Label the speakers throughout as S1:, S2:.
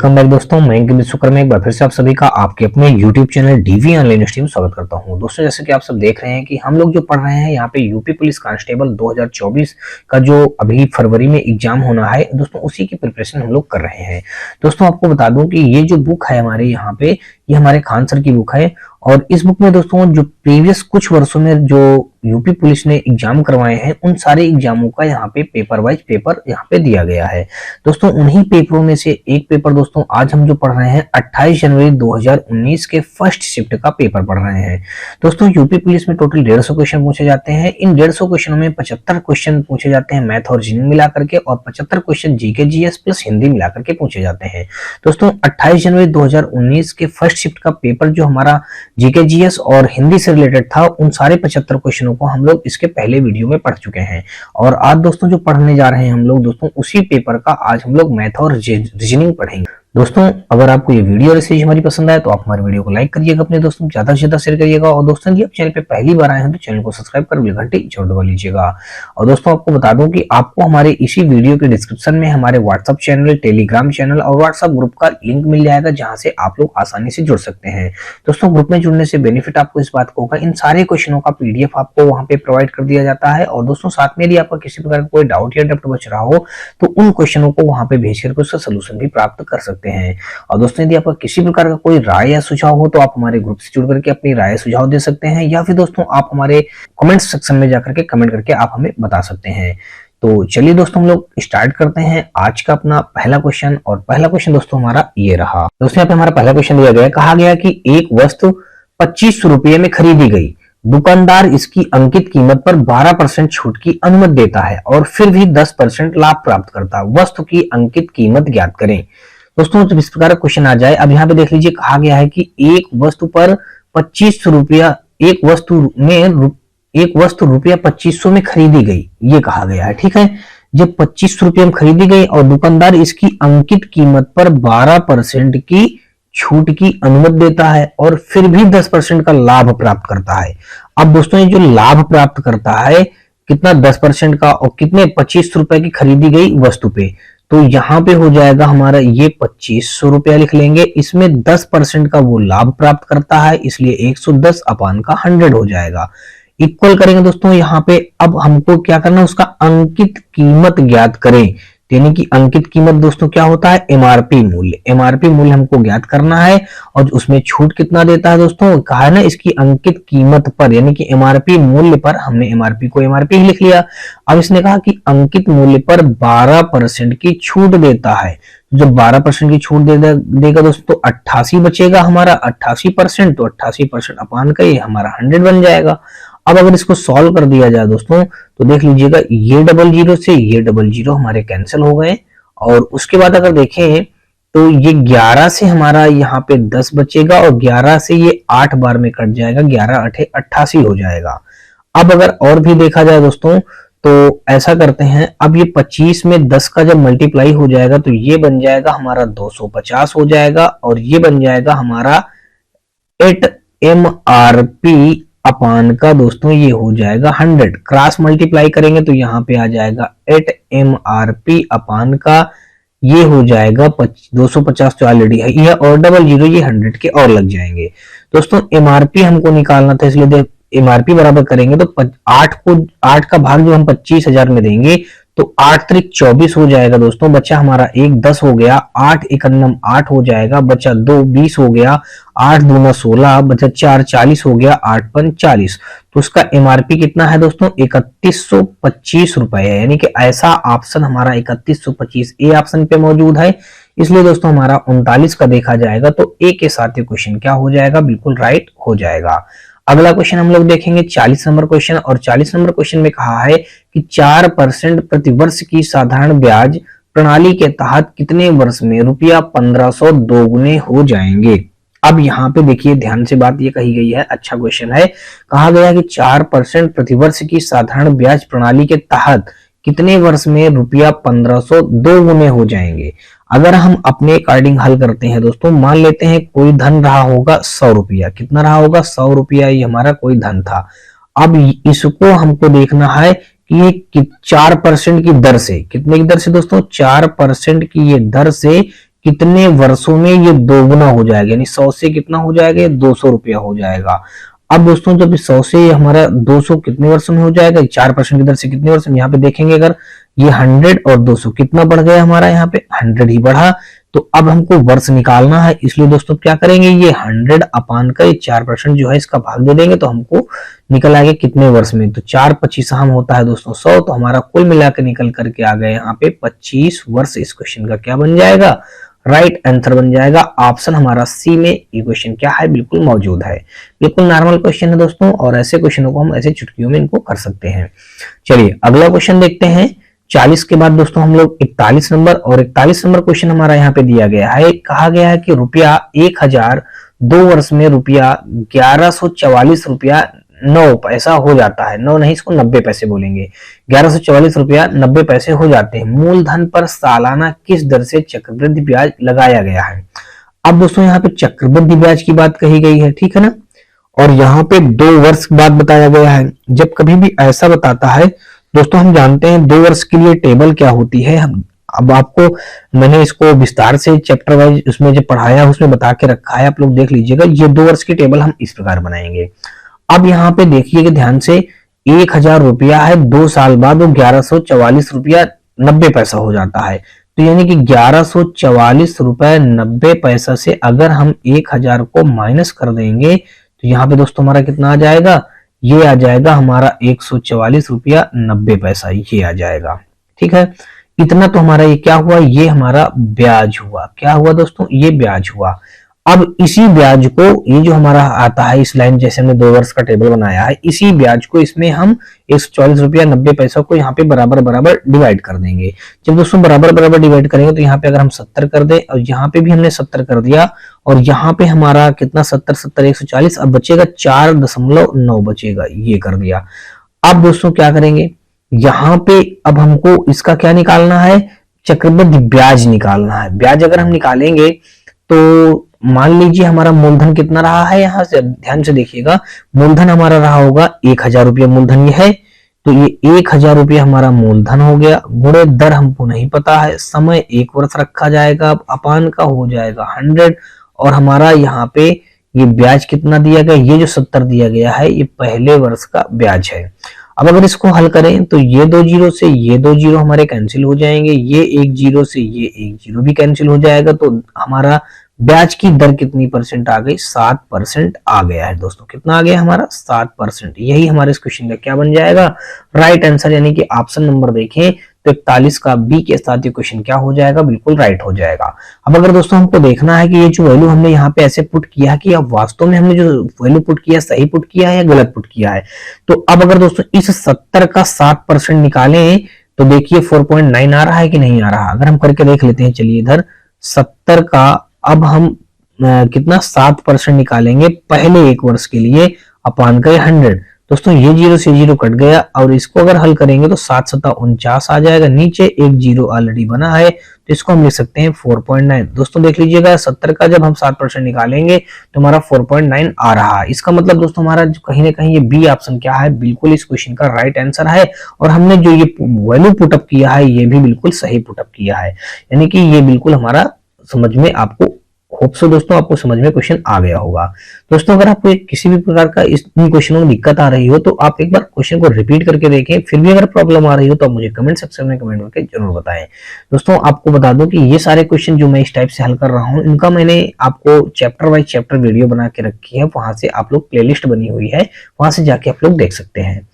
S1: Welcome back दोस्तों, मैं अंकित विश्वकर्मा एक बार फिर से आप सभी का आपके अपने YouTube channel DV online university में स्वागत करता हूं। दोस्तों जैसे कि आप सब देख रहे हैं कि हम लोग जो पढ़ रहे हैं यहाँ पे यूपी पुलिस कांस्टेबल 2024 का जो अभी फरवरी में एग्जाम होना है दोस्तों, उसी की प्रिपरेशन हम लोग कर रहे हैं। दोस्तों आपको बता दूं कि ये जो बुक है हमारे यहाँ पे, ये हमारे खान सर की बुक है और इस बुक में दोस्तों जो प्रीवियस कुछ वर्षों में जो यूपी पुलिस ने एग्जाम करवाए हैं उन सारे एग्जामों का यहाँ पे पेपर वाइज पेपर यहाँ पे दिया गया है। दोस्तों उन्हीं पेपरों में से एक पेपर दोस्तों आज हम जो पढ़ रहे हैं 28 जनवरी 2019 के फर्स्ट शिफ्ट का पेपर पढ़ रहे हैं। दोस्तों यूपी पुलिस में टोटल 150 क्वेश्चन पूछे जाते हैं। इन 150 क्वेश्चनों में 75 क्वेश्चन पूछे जाते हैं मैथ और रीजनिंग मिला करके और 75 question GK GS plus Hindi मिला करके पूछे जाते हैं। दोस्तों 28 जनवरी 2019 के फर्स्ट शिफ्ट का पेपर जो हमारा जीके जीएस और हिंदी से रिलेटेड था, उन सारे 75 क्वेश्चनों को हम लोग इसके पहले वीडियो में पढ़ चुके हैं और आज दोस्तों जो पढ़ने जा रहे हैं हम लोग दोस्तों उसी पेपर का आज हम लोग मैथ और रीजनिंग पढ़ेंगे। दोस्तों अगर आपको ये वीडियो और सीरीज हमारी पसंद आए तो आप हमारे वीडियो को लाइक करिएगा, अपने दोस्तों ज्यादा से ज्यादा शेयर करिएगा और दोस्तों यदि आप चैनल पे पहली बार आए हैं तो चैनल को सब्सक्राइब कर बेल घंटी जरूर दबा लीजिएगा। और दोस्तों आपको बता दूं कि आपको हमारे इसी वीडियो के डिस्क्रिप्शन में हमारे व्हाट्सएप चैनल, टेलीग्राम चैनल और व्हाट्सएप ग्रुप का लिंक मिल जाएगा जहां से आप लोग आसानी से जुड़ सकते हैं। दोस्तों ग्रुप में जुड़ने से बेनिफिट आपको इस बात को होगा, इन सारे क्वेश्चनों का पीडीएफ आपको वहां पे प्रोवाइड कर दिया जाता है और दोस्तों साथ में यदि आपका किसी प्रकार का कोई डाउट या डाउट बच रहा हो तो उन क्वेश्चनों को वहां पे भेज करके उसका सोल्यूशन भी प्राप्त कर सकते हैं। और दोस्तों यदि आपका किसी प्रकार का कोई राय या सुझाव हो तो आप हमारे ग्रुप से जुड़ करके अपनी राय सुझाव दे सकते हैं या फिर दोस्तों आप हमारे कमेंट सेक्शन में जाकर के कमेंट करके आप हमें बता सकते हैं। तो चलिए दोस्तों हम लोग स्टार्ट करते हैं आज का अपना पहला क्वेश्चन। और पहला क्वेश्चन दोस्तों हमारा ये रहा। दोस्तों यहाँ पे हमारा पहला क्वेश्चन दिया गया, कहा गया कि एक वस्तु 25 रुपये में खरीदी गई, दुकानदार इसकी अंकित कीमत पर 12% छूट की अनुमति देता है और फिर भी 10% लाभ प्राप्त करता है। वस्तु की अंकित कीमत ज्ञात करें। दोस्तों जब इस प्रकार का क्वेश्चन आ जाए, अब यहाँ पे देख लीजिए कहा गया है कि एक वस्तु पर 25 रुपया, एक वस्तु रुपया 2500 में खरीदी गई, ये कहा गया है। ठीक है, जब 25 रुपये में खरीदी गई और दुकानदार इसकी अंकित कीमत पर 12% की छूट की अनुमति देता है और फिर भी 10% का लाभ प्राप्त करता है। अब दोस्तों ये जो लाभ प्राप्त करता है कितना, 10% का, और कितने, 25 रुपए की खरीदी गई वस्तु पे, तो यहाँ पे हो जाएगा हमारा ये 2500 रुपया लिख लेंगे, इसमें 10% का वो लाभ प्राप्त करता है इसलिए 110 अपान का 100 हो जाएगा। इक्वल करेंगे दोस्तों यहाँ पे, अब हमको क्या करना है, उसका अंकित कीमत ज्ञात करें। यानी कि अंकित कीमत दोस्तों क्या होता है, एमआरपी मूल्य। एमआरपी मूल्य हमको ज्ञात करना है और उसमें छूट कितना देता है दोस्तों, कहा है ना इसकी अंकित कीमत पर, यानी कि एमआरपी मूल्य पर, हमने एमआरपी को एमआरपी ही लिख लिया। अब इसने कहा कि अंकित मूल्य पर 12% की छूट देता है। जब 12% की छूट देगा दोस्तों तो 88 बचेगा हमारा, 88%, तो 88% अपान का ये हमारा 100 बन जाएगा। अब अगर इसको सॉल्व कर दिया जाए दोस्तों तो देख लीजिएगा ये 00 से ये 00 हमारे कैंसिल हो गए और उसके बाद अगर देखें तो ये 11 से हमारा यहाँ पे 10 बचेगा और 11 से ये 8 बार में कट जाएगा, 11 8 88 हो जाएगा। अब अगर और भी देखा जाए दोस्तों तो ऐसा करते हैं, अब ये 25 में 10 का जब मल्टीप्लाई हो जाएगा तो ये बन जाएगा हमारा 250 हो जाएगा और ये बन जाएगा हमारा 8 MRP अपान का दोस्तों ये हो जाएगा 100। क्रॉस मल्टीप्लाई करेंगे तो यहाँ पे आ जाएगा 8 MRP अपान का ये हो जाएगा 250 तो ऑलरेडी है ये, और 00 ये 100 के और लग जाएंगे। दोस्तों एमआरपी हमको निकालना था इसलिए एमआरपी बराबर करेंगे तो 8 का भाग जो हम 25,000 में देंगे तो 8 त्रिक 24 हो जाएगा दोस्तों, बचा हमारा 1 10 हो गया, 8 एकन्नम 8 हो जाएगा, बचा 2 20 हो गया, 8 दूना 16, बचा 4 40 हो गया, 8 पन 40। तो उसका एमआरपी कितना है दोस्तों, 3125 रुपए है। यानी कि ऐसा ऑप्शन हमारा 3125 ए ऑप्शन पे मौजूद है, इसलिए दोस्तों हमारा 39 का देखा जाएगा तो ए के साथ ये क्वेश्चन क्या हो जाएगा, बिल्कुल राइट हो जाएगा। अगला क्वेश्चन हम लोग देखेंगे 40 नंबर क्वेश्चन, और 40 नंबर क्वेश्चन में कहा है कि 4% प्रतिवर्ष की साधारण ब्याज प्रणाली के तहत कितने वर्ष में रुपया 1500 दोगुने हो जाएंगे। अब यहाँ पे देखिए ध्यान से बात ये कही गई है, अच्छा क्वेश्चन है। कहा गया कि 4% प्रतिवर्ष की साधारण ब्याज प्रणाली के तहत कितने वर्ष में रुपया 1500 दोगुने हो जाएंगे। अगर हम अपने अकॉर्डिंग हल करते हैं दोस्तों, मान लेते हैं कोई धन रहा होगा 100 रुपया, कितना रहा होगा 100 रुपया, ये हमारा कोई धन था। अब इसको हमको देखना है कि ये 4% की दर से, कितने की दर से दोस्तों, 4% की ये दर से कितने वर्षों में ये दोगुना हो जाएगा, यानी 100 से कितना हो जाएगा, 200 रुपया हो जाएगा। अब दोस्तों जब 100 से हमारा 200 कितने वर्षों में हो जाएगा, 4% की दर से कितने वर्ष में, यहाँ पे देखेंगे अगर ये 100 और 200 कितना बढ़ गया हमारा, यहाँ पे 100 ही बढ़ा। तो अब हमको वर्ष निकालना है, इसलिए दोस्तों क्या करेंगे, ये 100 अपान का 4% जो है इसका भाग दे देंगे, तो हमको निकल आएगा कितने वर्ष में, तो 4×25 हम होता है दोस्तों 100, तो हमारा कुल मिलाकर निकल करके आ गए यहाँ पे 25 वर्ष। इस क्वेश्चन का क्या बन जाएगा, राइट आंसर बन जाएगा ऑप्शन हमारा सी में ये क्वेश्चन क्या है, बिल्कुल मौजूद है। बिल्कुल नॉर्मल क्वेश्चन है दोस्तों, और ऐसे क्वेश्चनों को हम ऐसे चुटकियों में इनको कर सकते हैं। चलिए अगला क्वेश्चन देखते हैं। 40 के बाद दोस्तों हम लोग 41 नंबर, और 41 नंबर क्वेश्चन हमारा यहाँ पे दिया गया है, कहा गया है कि रुपया 1000 2 वर्ष में रुपया 1144 रुपया 9 पैसा हो जाता है, 9 नहीं इसको 90 पैसे बोलेंगे, 1144 रुपया 90 पैसे हो जाते हैं। मूलधन पर सालाना किस दर से चक्रवृद्धि ब्याज लगाया गया है। अब दोस्तों यहाँ पे चक्रवृद्धि ब्याज की बात कही गई है, ठीक है ना, और यहाँ पे 2 वर्ष बाद बताया गया है। जब कभी भी ऐसा बताता है दोस्तों, हम जानते हैं 2 वर्ष के लिए टेबल क्या होती है। अब आपको मैंने इसको विस्तार से चैप्टर वाइज उसमें जो पढ़ाया उसमें बता के रखा है, आप लोग देख लीजिएगा। ये 2 वर्ष की टेबल हम इस प्रकार बनाएंगे। अब यहाँ पे देखिएगा ध्यान से, 1000 रुपया है, 2 साल बाद वो 1144 रुपया 90 पैसा हो जाता है। तो यानी कि 1144 रुपया 90 पैसा से अगर हम 1000 को माइनस कर देंगे तो यहाँ पे दोस्तों हमारा कितना आ जाएगा, ये आ जाएगा हमारा 144 रुपया 90 पैसा, ये आ जाएगा। ठीक है, इतना तो हमारा ये क्या हुआ, ये हमारा ब्याज हुआ। क्या हुआ दोस्तों, ये ब्याज हुआ। अब इसी ब्याज को, ये जो हमारा आता है इस लाइन, जैसे हमने 2 वर्ष का टेबल बनाया है, इसी ब्याज को इसमें हम 144 रुपया 90 पैसा को यहाँ पे बराबर बराबर डिवाइड कर देंगे। जब दोस्तों बराबर बराबर डिवाइड करेंगे तो यहाँ पे अगर हम 70 कर दे, और यहाँ पे भी हमने 70 कर दिया, और यहाँ पे हमारा कितना 70 70 140, अब बचेगा 4.9 बचेगा, ये कर दिया। अब दोस्तों क्या करेंगे, यहाँ पे अब हमको इसका क्या निकालना है, चक्रवृद्धि ब्याज निकालना है। ब्याज अगर हम निकालेंगे तो मान लीजिए हमारा मूलधन कितना रहा है, यहां से ध्यान से देखिएगा, मूलधन हमारा रहा होगा 1000 रुपया, मूलधन ये है, तो ये 1000 रुपया हमारा मूलधन हो गया, गुणे दर हमको नहीं पता है, समय 1 वर्ष रखा जाएगा, अपान का हो जाएगा 100, और हमारा यहाँ पे ये ब्याज कितना दिया गया, ये जो 70 दिया गया है ये पहले वर्ष का ब्याज है। अब अगर इसको हल करें तो ये 2 जीरो से ये 2 जीरो हमारे कैंसिल हो जाएंगे, ये 1 जीरो से ये 1 जीरो भी कैंसिल हो जाएगा, तो हमारा ब्याज की दर कितनी परसेंट आ गई, 7% आ गया है दोस्तों। कितना आ गया हमारा, 7%। यही हमारे इस क्वेश्चन का क्या बन जाएगा, राइट आंसर, यानी कि ऑप्शन नंबर देखें तो 41 का बी के साथ ये क्वेश्चन क्या हो जाएगा, बिल्कुल राइट हो जाएगा। अब अगर दोस्तों हमको देखना है कि ये जो वैल्यू हमने यहाँ पे ऐसे पुट किया कि अब वास्तव में हमने जो वैल्यू पुट किया सही पुट किया है या गलत पुट किया है, तो अब अगर दोस्तों इस 70 का 7% निकालें तो देखिए 4.9 आ रहा है कि नहीं आ रहा। अगर हम करके देख लेते हैं, चलिए इधर 70 का अब हम कितना 7% निकालेंगे पहले 1 वर्ष के लिए, अपान का 100। दोस्तों ये जीरो से जीरो कट गया, और इसको अगर हल करेंगे तो 7 7 49 आ जाएगा, नीचे 1 जीरो ऑलरेडी बना है, तो इसको हम लिख सकते हैं 4.9। दोस्तों देख लीजिएगा, 70 का जब हम 7% निकालेंगे तो हमारा 4.9 आ रहा है। इसका मतलब दोस्तों हमारा कहीं ना कहीं ये बी ऑप्शन क्या है, बिल्कुल इस क्वेश्चन का राइट आंसर है, और हमने जो ये वैल्यू पुटअप किया है ये भी बिल्कुल सही पुटअप किया है, यानी कि ये बिल्कुल हमारा समझ में, आपको होप सो दोस्तों आपको समझ में क्वेश्चन आ गया होगा। दोस्तों अगर आपको किसी भी प्रकार का इस क्वेश्चनों में दिक्कत आ रही हो तो आप एक बार क्वेश्चन को रिपीट करके देखें, फिर भी अगर प्रॉब्लम आ रही हो तो आप मुझे कमेंट सेक्शन में कमेंट करके जरूर बताएं। दोस्तों आपको बता दूं कि ये सारे क्वेश्चन जो मैं इस टाइप से हल कर रहा हूँ, इनका मैंने आपको चैप्टर वाइज चैप्टर वीडियो बना के रखी है, वहां से आप लोग प्लेलिस्ट बनी हुई है, वहां से जाके आप लोग देख सकते हैं।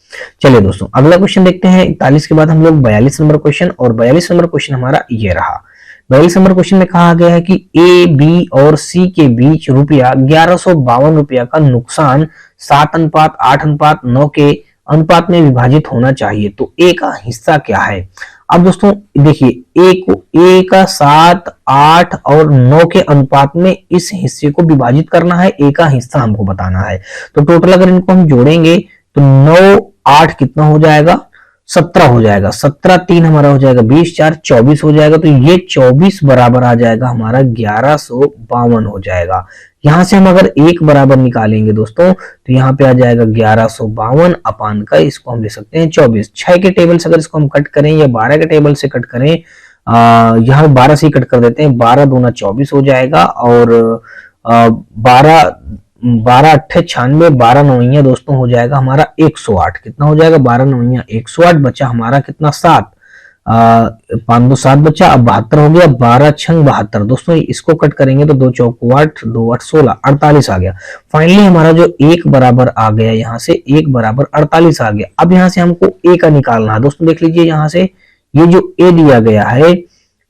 S1: चलिए दोस्तों अगला क्वेश्चन देखते हैं। 41 के बाद हम लोग 42 नंबर क्वेश्चन, और 42 नंबर क्वेश्चन हमारा ये रहा। 42 नंबर क्वेश्चन में कहा गया है कि ए, बी और सी के बीच रुपया 1152 रुपया का नुकसान 7:8:9 के अनुपात में विभाजित होना चाहिए, तो ए का हिस्सा क्या है। अब दोस्तों देखिए, ए का 7, 8 और 9 के अनुपात में इस हिस्से को विभाजित करना है, ए का हिस्सा हमको बताना है। तो टोटल अगर इनको हम जोड़ेंगे तो 9, 8 कितना हो जाएगा, 17 हो जाएगा, 17 3 हमारा हो जाएगा 20, 4 24 हो जाएगा, तो ये 24 बराबर आ जाएगा हमारा 1152 हो जाएगा। यहां से हम अगर 1 बराबर निकालेंगे दोस्तों तो यहाँ पे आ जाएगा 1152 अपान का, इसको हम ले सकते हैं 24। 6 के टेबल से अगर इसको हम कट करें या 12 के टेबल से कट करें, यहाँ 12 से कट कर देते हैं, 12 दूना 24 हो जाएगा और 12 12 अट्ठे 96, 12 नौइया दोस्तों हो जाएगा हमारा 108। कितना हो जाएगा? 12 नौइया 108, बचा हमारा कितना 7, 5 2 7 बचा, अब 72 हो गया, 12 छंग 72। दोस्तों इसको कट करेंगे तो 2 चौको 8, 2 8 16, 48 आ गया। फाइनली हमारा जो 1 बराबर आ गया, यहाँ से 1 बराबर 48 आ गया। अब यहाँ से हमको ए का निकालना है। दोस्तों देख लीजिए, यहाँ से ये जो ए दिया गया है,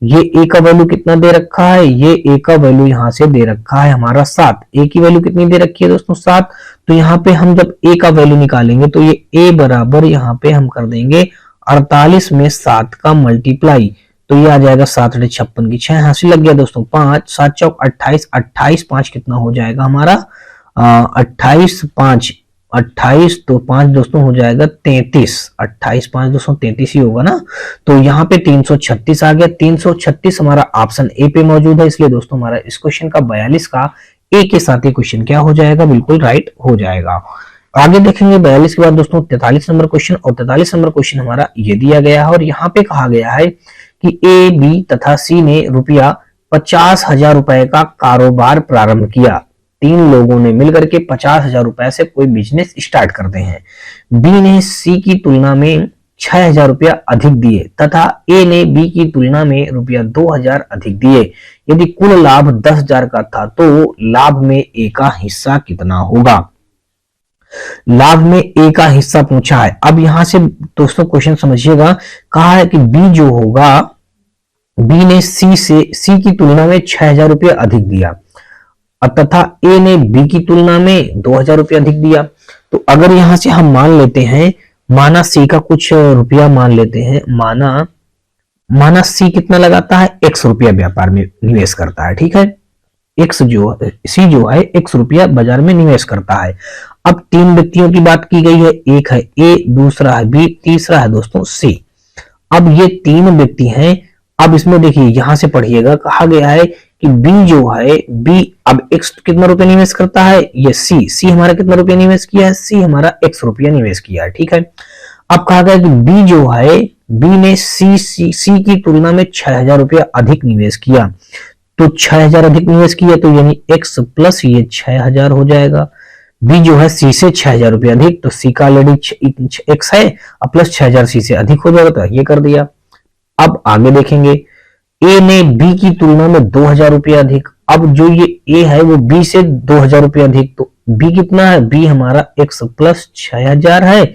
S1: ये ए का वैल्यू कितना दे रखा है, ये ए का वैल्यू यहाँ से दे रखा है हमारा 7। ए की वैल्यू कितनी दे रखी है दोस्तों? 7। तो यहाँ पे हम जब ए का वैल्यू निकालेंगे तो ये ए बराबर यहाँ पे हम कर देंगे 48 में 7 का मल्टीप्लाई, तो ये आ जाएगा 7 × 56 की 6 हासिल लग गया दोस्तों। 5 7 चौक 28, 28 5 कितना हो जाएगा हमारा 28 5 28, तो 5 दोस्तों हो जाएगा 33, 28 5 दोस्तों 33 ही होगा ना। तो यहाँ पे 336 आ गया। 336 हमारा ऑप्शन ए पे मौजूद है, इसलिए दोस्तों हमारा इस क्वेश्चन का 42 का ए के साथ ही क्वेश्चन क्या हो जाएगा? बिल्कुल राइट हो जाएगा। आगे देखेंगे 42 के बाद दोस्तों 43 नंबर क्वेश्चन, और 43 नंबर क्वेश्चन हमारा ये दिया गया है और यहाँ पे कहा गया है कि ए बी तथा सी ने रुपया 50,000 रुपए का कारोबार प्रारंभ किया। 3 लोगों ने मिलकर के 50,000 रुपए से कोई बिजनेस स्टार्ट करते हैं। बी ने सी की तुलना में 6,000 रुपया अधिक दिए तथा ए ने बी की तुलना में रुपया 2,000 अधिक दिए। यदि कुल लाभ 10,000 का था तो लाभ में ए का हिस्सा कितना होगा? लाभ में ए का हिस्सा पूछा है। अब यहां से दोस्तों क्वेश्चन समझिएगा, कहा है कि बी जो होगा, बी ने सी की तुलना में 6,000 रुपया अधिक दिया तथा ए ने बी की तुलना में 2,000 रुपया अधिक दिया। तो अगर यहां से हम मान लेते हैं, माना सी का कुछ रुपया मान लेते हैं, माना सी कितना लगाता है? x रुपया व्यापार में निवेश करता है, ठीक है। सी जो है x रुपया बाजार में निवेश करता है। अब 3 व्यक्तियों की बात की गई है, एक है ए, दूसरा है बी, तीसरा है दोस्तों सी। अब ये 3 व्यक्ति हैं। अब इसमें देखिए, यहां से पढ़िएगा, कहा गया है कि बी जो है, बी अब x कितना रुपया निवेश करता है? ये सी हमारा कितना रुपया निवेश किया है? सी हमारा x रुपया निवेश किया है, ठीक है। अब कहा गया कि बी जो है, बी ने सी की तुलना में 6,000 रुपया अधिक निवेश किया। तो 6,000 अधिक निवेश किया तो यानी x प्लस ये 6,000 हो जाएगा। बी जो है सी से 6,000 रुपया अधिक, तो सी का ऑलरेडी x है, अब प्लस 6,000 सी से अधिक हो जाएगा, तो ये कर दिया। अब आगे देखेंगे, ए ने बी की तुलना में 2,000 रुपया अधिक। अब जो ये ए है वो बी से 2,000 रुपया अधिक, तो बी कितना है? बी हमारा x प्लस 6,000 है,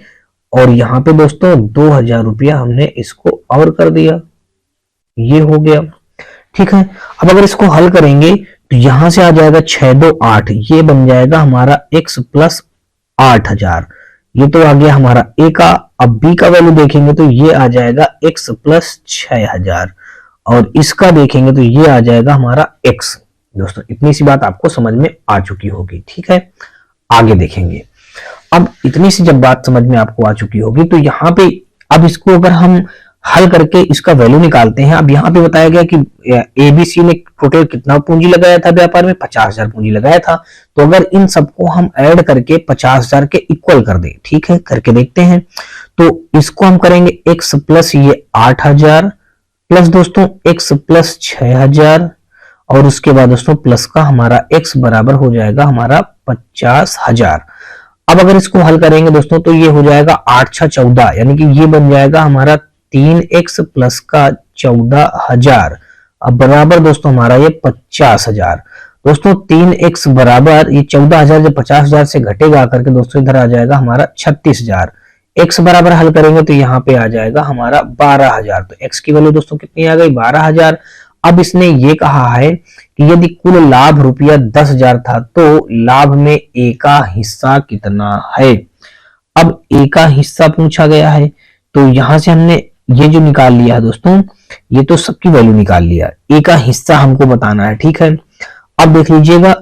S1: और यहाँ पे दोस्तों 2,000 रुपया हमने इसको और कर दिया, ये हो गया, ठीक है। अब अगर इसको हल करेंगे तो यहां से आ जाएगा 6 2 8, ये बन जाएगा हमारा x प्लस 8,000। ये तो आ गया हमारा ए का। अब बी का वैल्यू देखेंगे तो ये आ जाएगा x प्लस 6,000, और इसका देखेंगे तो ये आ जाएगा हमारा x। दोस्तों इतनी सी बात आपको समझ में आ चुकी होगी, ठीक है। आगे देखेंगे, अब इतनी सी जब बात समझ में आपको आ चुकी होगी तो यहाँ पे अब इसको अगर हम हल करके इसका वैल्यू निकालते हैं। अब यहाँ पे बताया गया कि एबीसी ने टोटल कितना पूंजी लगाया था व्यापार में? 50,000 पूंजी लगाया था। तो अगर इन सबको हम ऐड करके 50,000 के इक्वल कर दें, ठीक है, करके देखते हैं। तो इसको हम करेंगे x प्लस ये 8,000 प्लस दोस्तों x प्लस 6,000, और उसके बाद दोस्तों प्लस का हमारा x बराबर हो जाएगा हमारा 50,000। अब अगर इसको हल करेंगे दोस्तों तो ये हो जाएगा 8 6 14, यानी कि ये बन जाएगा हमारा 3x प्लस का 14,000। अब बराबर दोस्तों हमारा ये 50,000। दोस्तों 3x बराबर ये 14,000 जब 50,000 से घटेगा करके दोस्तों इधर आ जाएगा हमारा 36,000। x बराबर हल करेंगे तो यहाँ पे आ जाएगा हमारा 12,000। तो x की वैल्यू दोस्तों कितनी आ गई? 12,000। अब इसने ये कहा है कि यदि कुल लाभ रुपया 10,000 था तो लाभ में ए का हिस्सा कितना है? अब ए का हिस्सा पूछा गया है, तो यहां से हमने ये जो निकाल लिया है दोस्तों, ये तो सबकी वैल्यू निकाल लिया, ए का हिस्सा हमको बताना है, ठीक है। अब देख लीजिएगा,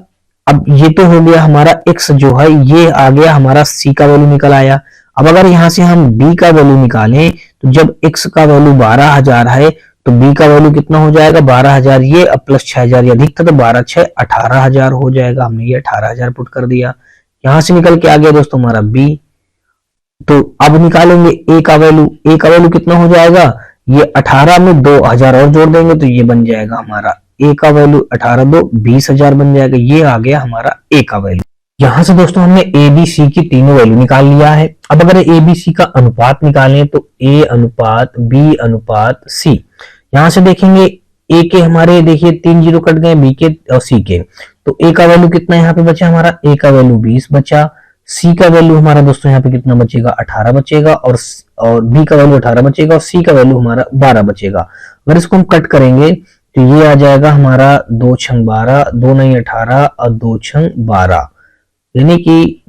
S1: अब ये तो हो गया हमारा x जो है, ये आ गया हमारा c का वैल्यू निकल आया। अब अगर यहां से हम b का वैल्यू निकालें तो जब x का वैल्यू 12,000 है तो b का वैल्यू कितना हो जाएगा? 12,000 ये, अब प्लस 6,000 ये अधिक था, तो 12 6 18,000 हो जाएगा। हमने ये 18,000 पुट कर दिया, यहां से निकल के आ गया दोस्तों हमारा b। तो अब निकालेंगे ए का वैल्यू। ए का वैल्यू कितना हो जाएगा? ये 18 में 2000 और जोड़ देंगे तो ये बन जाएगा हमारा ए का वैल्यू 18 दो 20,000 बन जाएगा। ये आ गया हमारा ए का वैल्यू। यहां से दोस्तों हमने ए बी सी की तीनों वैल्यू निकाल लिया है। अब अगर ए बी सी का अनुपात निकालें तो ए अनुपात बी अनुपात सी, यहां से देखेंगे ए के हमारे देखिए 3 जीरो कट गए, बी के और सी के, तो ए का वैल्यू कितना यहाँ पे बचा हमारा, ए का वैल्यू 20 बचा, सी का वैल्यू हमारा दोस्तों यहाँ पे कितना बचेगा 18 बचेगा, और बी का वैल्यू 18 बचेगा और सी का वैल्यू हमारा 12 बचेगा। अगर इसको हम कट करेंगे तो ये आ जाएगा हमारा 2 छंग 12, 2 नहीं 18 और 2 छंग 12, यानी कि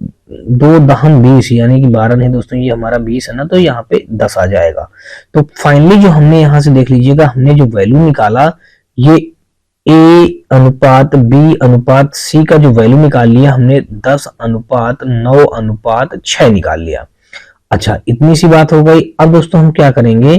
S1: 2 दहम 20, यानी कि 12 नहीं दोस्तों, ये हमारा 20 है ना, तो यहाँ पे 10 आ जाएगा। तो फाइनली जो हमने यहाँ से देख लीजिएगा, हमने जो वैल्यू निकाला ये ए अनुपात बी अनुपात सी का जो वैल्यू निकाल लिया हमने 10 अनुपात 9 अनुपात 6 निकाल लिया। अच्छा, इतनी सी बात हो गई। अब दोस्तों हम क्या करेंगे,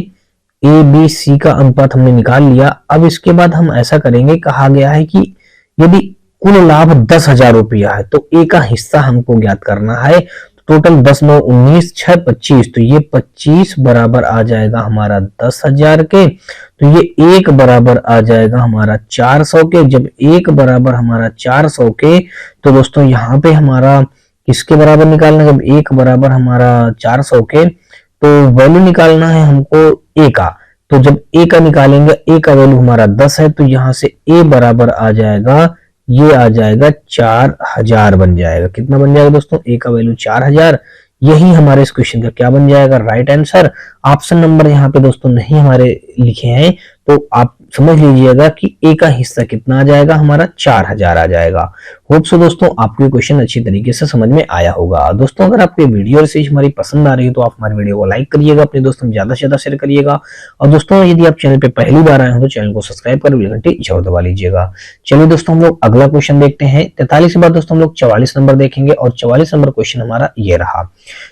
S1: ए बी सी का अनुपात हमने निकाल लिया। अब इसके बाद हम ऐसा करेंगे, कहा गया है कि यदि कुल लाभ 10,000 रुपया है तो ए का हिस्सा हमको ज्ञात करना है। टोटल 10 9 19 6 25, तो ये 25 बराबर आ जाएगा हमारा 10,000 के, तो ये एक बराबर आ जाएगा हमारा 400 के। जब एक बराबर हमारा 400 के, तो दोस्तों यहाँ पे हमारा किसके बराबर निकालना, जब एक बराबर हमारा 400 के, तो वैल्यू निकालना है हमको ए का। तो जब ए का निकालेंगे, ए का वैल्यू हमारा 10 है, तो यहां से ए बराबर आ जाएगा, ये आ जाएगा 4000 बन जाएगा। कितना बन जाएगा दोस्तों, ए का वैल्यू 4000। यही हमारे इस क्वेश्चन का क्या बन जाएगा, राइट आंसर। ऑप्शन नंबर यहाँ पे दोस्तों नहीं हमारे लिखे हैं, तो आप समझ लीजिएगा कि ए का हिस्सा कितना आ जाएगा हमारा 4000 आ जाएगा। होप सो दोस्तों आपको क्वेश्चन अच्छी तरीके से समझ में आया होगा। दोस्तों अगर आपको वीडियो और हमारी पसंद आ रही है तो आप हमारे वीडियो को लाइक करिएगा, अपने दोस्तों में ज्यादा से ज्यादा शेयर करिएगा, और दोस्तों यदि आप चैनल पे पहली बार आए हो तो चैनल को सब्सक्राइब कर बेल घंटी जरूर दबा लीजिएगा। चलिए दोस्तों हम लोग अगला क्वेश्चन देखते हैं। 43 के बाद दोस्तों हम लोग 44 नंबर देखेंगे, और 44 नंबर क्वेश्चन हमारा ये रहा।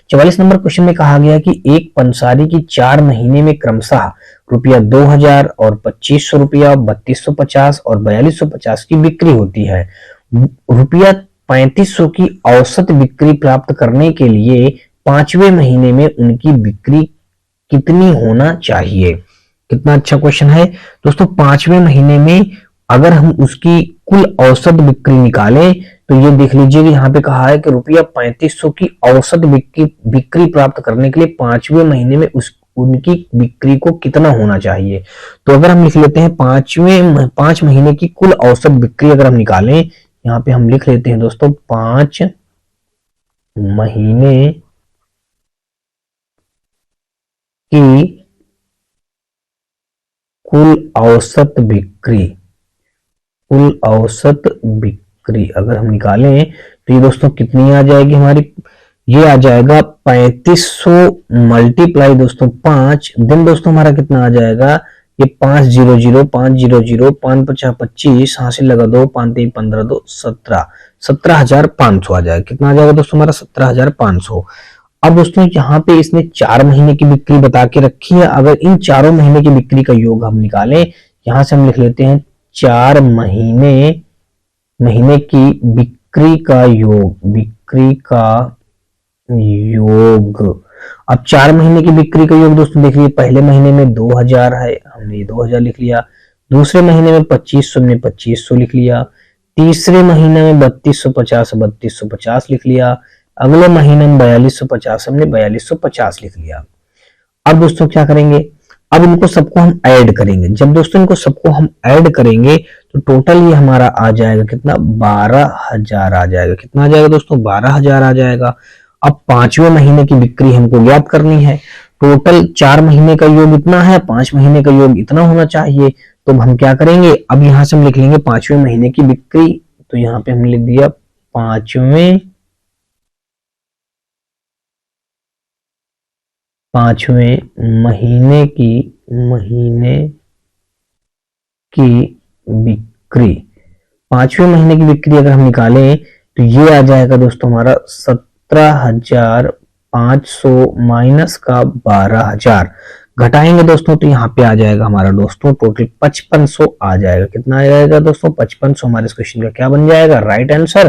S1: 44 नंबर क्वेश्चन में कहा गया कि एक पंसारी की 4 महीने में क्रमशः रुपया 2000 और 2500 रुपया, 3250 और 4250 की बिक्री होती है। रुपया 3500 की औसत बिक्री प्राप्त करने के लिए 5वें महीने में उनकी बिक्री कितनी होना चाहिए। कितना अच्छा क्वेश्चन है दोस्तों। 5वें महीने में अगर हम उसकी कुल औसत बिक्री निकालें तो ये देख लीजिए कि यहाँ पे कहा है कि रुपया 3500 की औसत बिक्री प्राप्त करने के लिए 5वें महीने में उनकी बिक्री को कितना होना चाहिए। तो अगर हम लिख लेते हैं 5 महीने की कुल औसत बिक्री अगर हम निकालें, यहाँ पे हम लिख लेते हैं दोस्तों 5 महीने की कुल औसत बिक्री अगर हम निकालें तो ये दोस्तों कितनी आ जाएगी हमारी, ये आ जाएगा 3500 मल्टीप्लाई दोस्तों 5 दिन दोस्तों हमारा कितना आ जाएगा, ये 500 500 5 5 25 हासिल लगा 2 5 3 15 2 17,500 आ जाएगा। कितना आ जाएगा दोस्तों हमारा 17,500। अब दोस्तों यहाँ पे इसने 4 महीने की बिक्री बता के रखी है। अगर इन चारों महीने की बिक्री का योग हम निकालें, यहां से हम लिख लेते हैं 4 महीने की बिक्री का योग। अब 4 महीने की बिक्री का योग दोस्तों देख लीजिए, पहले महीने में 2000 है, हमने ये 2000 लिख लिया। दूसरे महीने में 2500 में 2500 लिख लिया। तीसरे महीने में 3250 लिख लिया। अगले महीने में 4250 हमने 4250 लिख लिया। अब दोस्तों क्या करेंगे, अब इनको सबको हम ऐड करेंगे। जब दोस्तों इनको सबको हम ऐड करेंगे तो टोटल ये हमारा आ जाएगा कितना, 12,000 आ जाएगा। कितना आ जाएगा दोस्तों, 12,000 आ जाएगा। अब 5वें महीने की बिक्री हमको ज्ञात करनी है। टोटल 4 महीने का योग इतना है, 5 महीने का योग इतना होना चाहिए। तो हम क्या करेंगे, अब यहां से हम लिख लेंगे 5वें महीने की बिक्री। तो यहाँ पे हमने लिख दिया 5वें महीने की बिक्री। 5वें महीने की बिक्री अगर हम निकालें तो ये आ जाएगा दोस्तों हमारा 17,500 माइनस का 12,000। घटाएंगे दोस्तों तो यहाँ पे आ जाएगा हमारा दोस्तों टोटल 5500 आ जाएगा। कितना आ जाएगा दोस्तों? 5500 हमारे इस क्वेश्चन का क्या बन जाएगा? Right answer.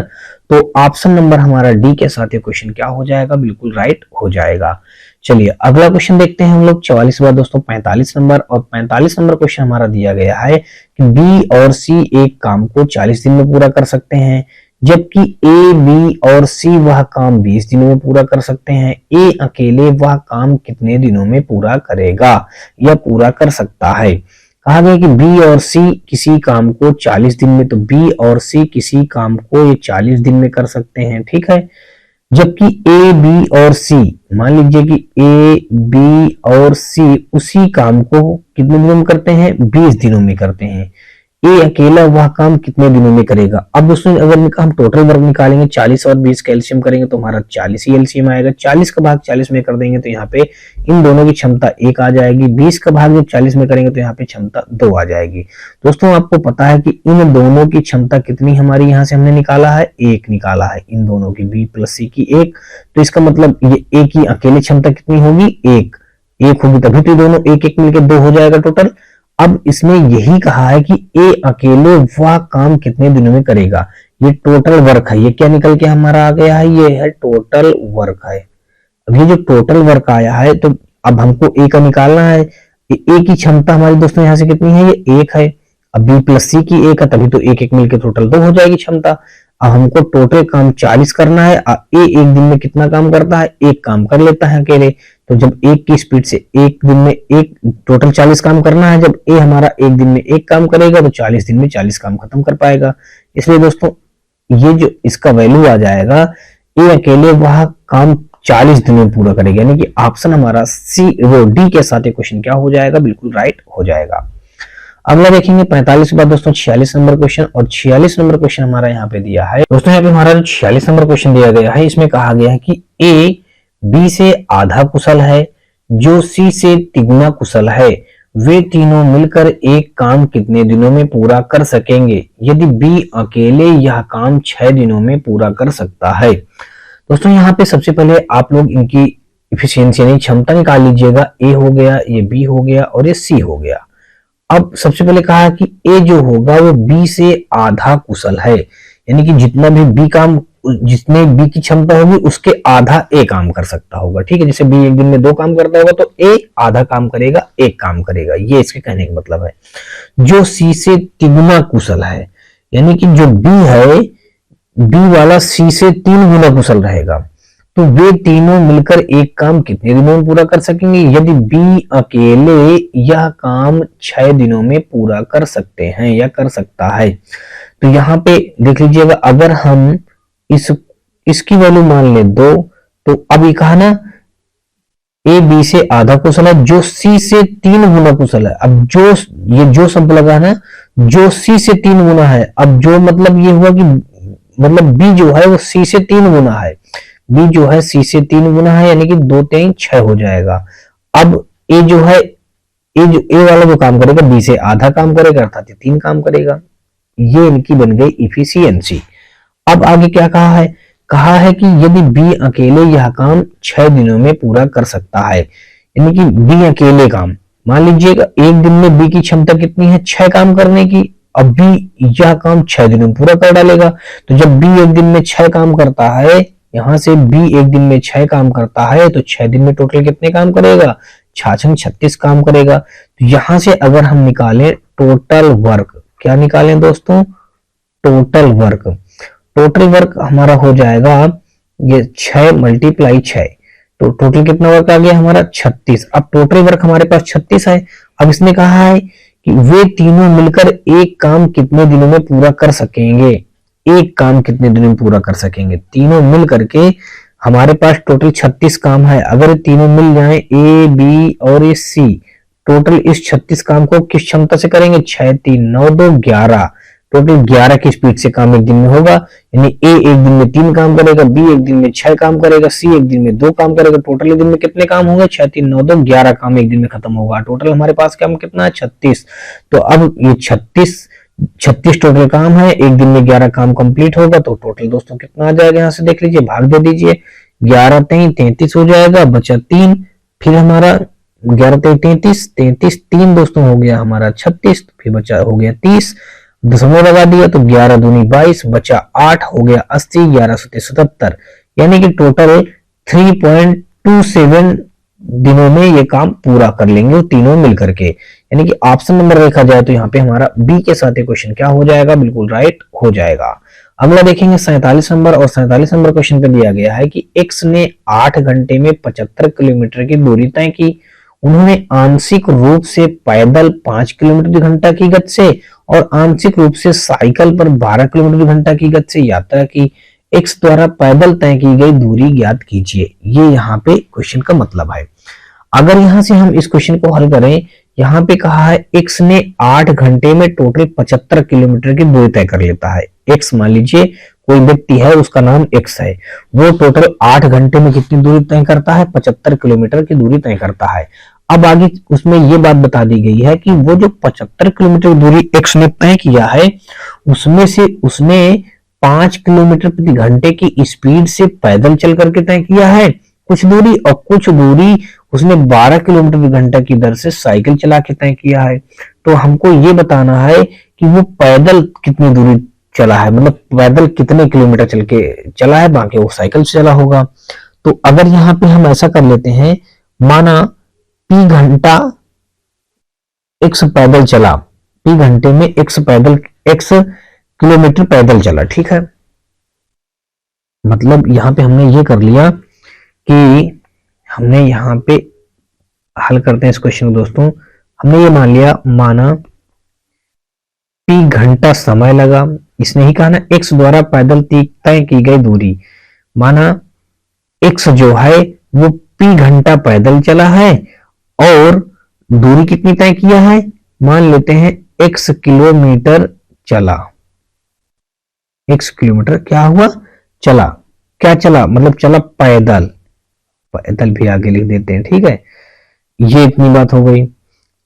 S1: तो ऑप्शन नंबर हमारा डी के साथ ये क्वेश्चन क्या हो जाएगा? बिल्कुल राइट हो जाएगा। चलिए अगला क्वेश्चन देखते हैं हम लोग 44 दोस्तों 45 नंबर, और 45 नंबर क्वेश्चन हमारा दिया गया है कि बी और सी एक काम को 40 दिन में पूरा कर सकते हैं, जबकि ए, बी और सी वह काम 20 दिनों में पूरा कर सकते हैं। ए अकेले वह काम कितने दिनों में पूरा करेगा या पूरा कर सकता है? कहा गया कि बी और सी किसी काम को 40 दिन में, तो बी और सी किसी काम को ये 40 दिन में कर सकते हैं, ठीक है। जबकि ए, बी और सी, मान लीजिए कि ए, बी और सी उसी काम को कितने दिनों में करते हैं? 20 दिनों में करते हैं। ए अकेला वह काम कितने दिनों में करेगा? अब दोस्तों अगर हम टोटल वर्क निकालेंगे 40 और 20 का एलसीएम करेंगे तो हमारा 40 ही एलसीएम आएगा। 40 का भाग 40 में कर देंगे तो यहाँ पे इन दोनों की क्षमता 1 आ जाएगी। 20 का भाग जब 40 में करेंगे तो यहाँ पे क्षमता 2 आ जाएगी। दोस्तों आपको पता है कि इन दोनों की क्षमता कितनी हमारी यहाँ से हमने निकाला है? 1 निकाला है इन दोनों की, बी प्लस सी की 1। तो इसका मतलब ये ए की अकेले क्षमता कितनी होगी? 1 होगी, तभी तो दोनों 1 मिलकर 2 हो जाएगा टोटल। अब इसमें यही कहा है कि ए अकेले वह काम कितने दिनों में करेगा। ये टोटल वर्क है, ये क्या निकल के हमारा आ गया है? ये है टोटल वर्क है। अब ये जो टोटल वर्क आया है तो अब हमको ए का निकालना है। ए की क्षमता हमारी दोस्तों यहाँ से कितनी है? ये 1 है। अब बी प्लस सी की 1 है, तभी तो 1 मिलकर टोटल 2 हो जाएगी क्षमता। अब हमको टोटल काम 40 करना है। ए एक दिन में कितना काम करता है? 1 काम कर लेता है अकेले। तो जब 1 की स्पीड से एक दिन में टोटल 40 काम करना है, जब ए हमारा एक दिन में 1 काम करेगा तो 40 दिन में 40 काम खत्म कर पाएगा। इसलिए दोस्तों ये जो इसका वैल्यू आ जाएगा, ए अकेले वह काम 40 दिन में पूरा करेगा, यानी कि ऑप्शन हमारा सी वो डी के साथ ये क्वेश्चन क्या हो जाएगा? बिल्कुल राइट हो जाएगा। अगला देखेंगे 45 के बाद दोस्तों 46 नंबर क्वेश्चन, और 46 नंबर क्वेश्चन हमारा यहाँ पे दिया है दोस्तों। यहाँ पे हमारा जो 46 नंबर क्वेश्चन दिया गया है, इसमें कहा गया है कि ए बी से आधा कुशल है, जो सी से तिगुना कुशल है, वे तीनों मिलकर एक काम कितने दिनों में पूरा कर सकेंगे यदि बी अकेले यह काम 6 दिनों में पूरा कर सकता है। दोस्तों यहाँ पे सबसे पहले आप लोग इनकी इफिशियंसी यानी क्षमता निकाल लीजिएगा। ए हो गया, ये बी हो गया और ये सी हो गया। अब सबसे पहले कहा कि ए जो होगा वो बी से आधा कुशल है, यानी कि जितना भी बी काम, जितने बी की क्षमता होगी उसके आधा ए काम कर सकता होगा, ठीक है। जैसे बी एक दिन में 2 काम करता होगा तो ए आधा काम करेगा, 1 काम करेगा, ये इसके कहने का मतलब है। जो सी से तिगुना कुशल है, यानी कि जो बी है, बी वाला सी से 3 गुना कुशल रहेगा, तो वे तीनों मिलकर एक काम कितने दिनों में पूरा कर सकेंगे यदि बी अकेले यह काम 6 दिनों में पूरा कर सकते हैं या कर सकता है। तो यहाँ पे देख लीजिएगा, अगर हम इसकी वैल्यू मान ले 2, तो अब ये कहा ना ए बी से आधा कुशल है, जो सी से 3 गुना कुशल है। अब जो ये जो शब्द लगा ना, जो सी से 3 गुना है, अब जो मतलब ये हुआ कि मतलब बी जो है वो सी से 3 गुना है, बी जो है सी से 3 गुना है, यानी कि 2 3 6 हो जाएगा। अब ए जो है, ए वाला जो काम करेगा बी से आधा काम करेगा, अर्थात 3 काम करेगा। ये इनकी बन गई इफिशियंसी। अब आगे क्या कहा है? कहा है कि यदि बी अकेले यह काम 6 दिनों में पूरा कर सकता है, यानी कि बी अकेले काम, मान लीजिएगा एक दिन में बी की क्षमता कितनी है? 6 काम करने की। अब बी यह काम 6 दिनों में पूरा कर डालेगा। तो जब बी एक दिन में 6 काम करता है, यहां से बी एक दिन में 6 काम करता है, तो 6 दिन में टोटल कितने काम करेगा? 36 काम करेगा। तो यहां से अगर हम निकालें टोटल वर्क, क्या निकालें दोस्तों? Total work. टोटल वर्क हमारा हो जाएगा ये 6 × 6, तो टोटल कितना वर्क आ गया हमारा? 36। अब टोटल वर्क हमारे पास 36 है। अब इसने कहा है कि वे तीनों मिलकर एक काम कितने दिनों में पूरा कर सकेंगे, एक काम कितने दिनों में पूरा कर सकेंगे। तीनों मिल करके हमारे पास टोटल 36 काम है। अगर तीनों मिल जाए ए बी और ये सी, टोटल इस 36 काम को किस क्षमता से करेंगे? 6 3 9 2 11, टोटल 11 की स्पीड से काम एक दिन में होगा। यानी ए एक दिन में 3 काम करेगा, बी एक दिन में 6 काम करेगा, सी एक दिन में 2 काम करेगा। टोटल एक दिन में कितने काम होंगे? 6 3 9 2 11 काम एक दिन में खत्म होगा। टोटल हमारे पास काम कितना है? 36। तो अब ये 36 टोटल काम है, एक दिन में 11 काम कंप्लीट होगा, तो टोटल दोस्तों कितना आ जाएगा? यहाँ से देख लीजिए, भाग दे दीजिए, 11 3 33 हो जाएगा, बचा 3, फिर हमारा 11 33, 33 3 दोस्तों हो गया हमारा 36, फिर बचा हो गया 30, दशमलव लगा दिया तो 11 दूनी 22, बचा 8 हो गया 80, 11 सत्ते 77, यानी कि टोटल 3.27 दिनों में ये काम पूरा कर लेंगे वो तीनों मिलकर के। यानी कि ऑप्शन नंबर देखा जाए तो यहाँ पे हमारा बी के साथ ये क्वेश्चन क्या हो जाएगा, बिल्कुल राइट हो जाएगा। अगला देखेंगे 47 नंबर, और 47 नंबर क्वेश्चन पे दिया गया है कि एक्स ने 8 घंटे में 75 किलोमीटर की दूरी तय की। उन्होंने आंशिक रूप से पैदल 5 किलोमीटर घंटा की गति से और आंशिक रूप से साइकिल पर 12 किलोमीटर घंटा की गति से यात्रा की। एक्स द्वारा पैदल तय की गई दूरी ज्ञात कीजिए। ये यहाँ पे क्वेश्चन का मतलब है। अगर यहां से हम इस क्वेश्चन को हल करें, यहाँ पे कहा है एक्स ने 8 घंटे में टोटल 75 किलोमीटर की दूरी तय कर लेता है। एक्स मान लीजिए कोई व्यक्ति है, उसका नाम एक्स है, वो टोटल 8 घंटे में कितनी दूरी तय करता है, 75 किलोमीटर की दूरी तय करता है। अब आगे उसमें ये बात बता दी गई है कि वो जो 75 किलोमीटर की दूरी एक्स ने तय किया है, उसमें से उसने 5 किलोमीटर प्रति घंटे की स्पीड से पैदल चल करके तय किया है कुछ दूरी, और कुछ दूरी उसने 12 किलोमीटर प्रति घंटा की दर से साइकिल चला के तय किया है। तो हमको ये बताना है कि वो पैदल कितनी दूरी चला है, मतलब पैदल कितने किलोमीटर चल के चला है, बाकी वो साइकिल से चला होगा। तो अगर यहाँ पे हम ऐसा कर लेते हैं, माना पी घंटा एक्स पैदल चला, पी घंटे में एक्स किलोमीटर पैदल चला, ठीक है। मतलब यहां पे हमने ये कर लिया कि हमने यहाँ पे हल करते हैं इस क्वेश्चन को दोस्तों। हमने ये मान लिया, माना पी घंटा समय लगा, इसने ही कहा ना एक्स द्वारा पैदल तय की गई दूरी, माना एक्स जो है वो पी घंटा पैदल चला है और दूरी कितनी तय किया है, मान लेते हैं एक्स किलोमीटर चला। एक्स किलोमीटर क्या हुआ, चला। क्या चला, मतलब चला पैदल, पैदल भी आगे लिख देते हैं, ठीक है। ये इतनी बात हो गई।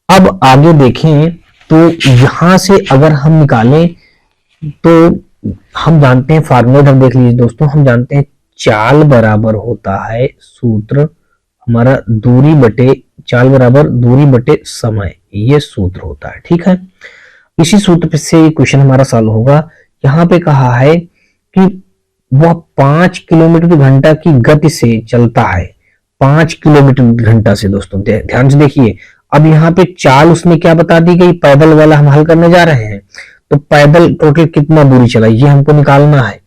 S1: अब आगे देखें तो यहां से अगर हम निकालें तो हम जानते हैं फॉर्मूला, देख लीजिए दोस्तों, हम जानते हैं चाल बराबर होता है सूत्र हमारा दूरी बटे, चाल बराबर दूरी बटे समय, ये सूत्र होता है, ठीक है। इसी सूत्र से क्वेश्चन हमारा सॉल्व होगा। यहाँ पे कहा है कि वह 5 किलोमीटर घंटा की गति से चलता है, 5 किलोमीटर घंटा से। दोस्तों ध्यान से देखिए, अब यहाँ पे चाल उसने क्या बता दी गई, पैदल वाला हम हल करने जा रहे हैं, तो पैदल टोटल कितना दूरी चला ये हमको निकालना है।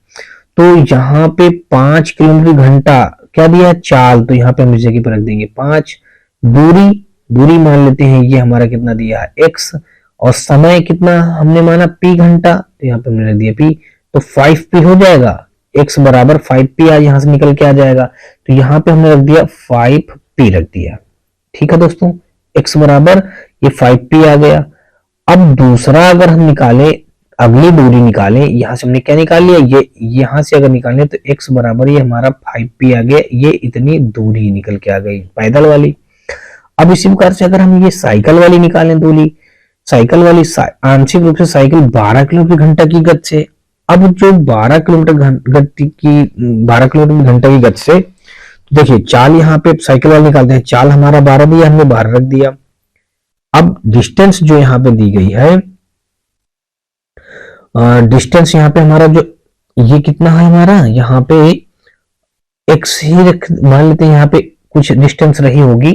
S1: तो यहाँ पे 5 किलोमीटर घंटा क्या दिया है, चाल, तो यहाँ पे हम इस जगह पर रख देंगे 5, दूरी मान लेते हैं ये हमारा कितना दिया है x, और समय कितना हमने माना p घंटा, तो यहाँ पे हमने रख दिया p, तो 5p हो जाएगा, x बराबर 5p यहाँ से निकल के आ जाएगा, तो यहाँ पे हमने रख दिया 5p रख दिया, ठीक है दोस्तों। x बराबर ये 5p आ गया। अब दूसरा अगर हम निकालें, अगली दूरी निकालें, यहां से हमने क्या निकाल लिया, ये यहां से अगर निकालें तो x बराबर ये हमारा 5p आ गया, ये इतनी दूरी निकल के आ गई पैदल वाली। अब इसी प्रकार से अगर हम ये साइकिल वाली निकालें दूरी, साइकिल वाली आंशिक रूप से साइकिल 12 किलोमीटर घंटा की गति से, अब जो 12 किलोमीटर घंटा की गति से, तो देखिए चाल यहाँ पे साइकिल वाली निकालते हैं, चाल हमारा 12 दिया, हमने 12 रख दिया। अब डिस्टेंस जो यहाँ पे दी गई है, डिस्टेंस यहाँ पे हमारा जो ये कितना है हमारा, यहाँ पे x ही मान लेते हैं, यहाँ पे कुछ डिस्टेंस रही होगी,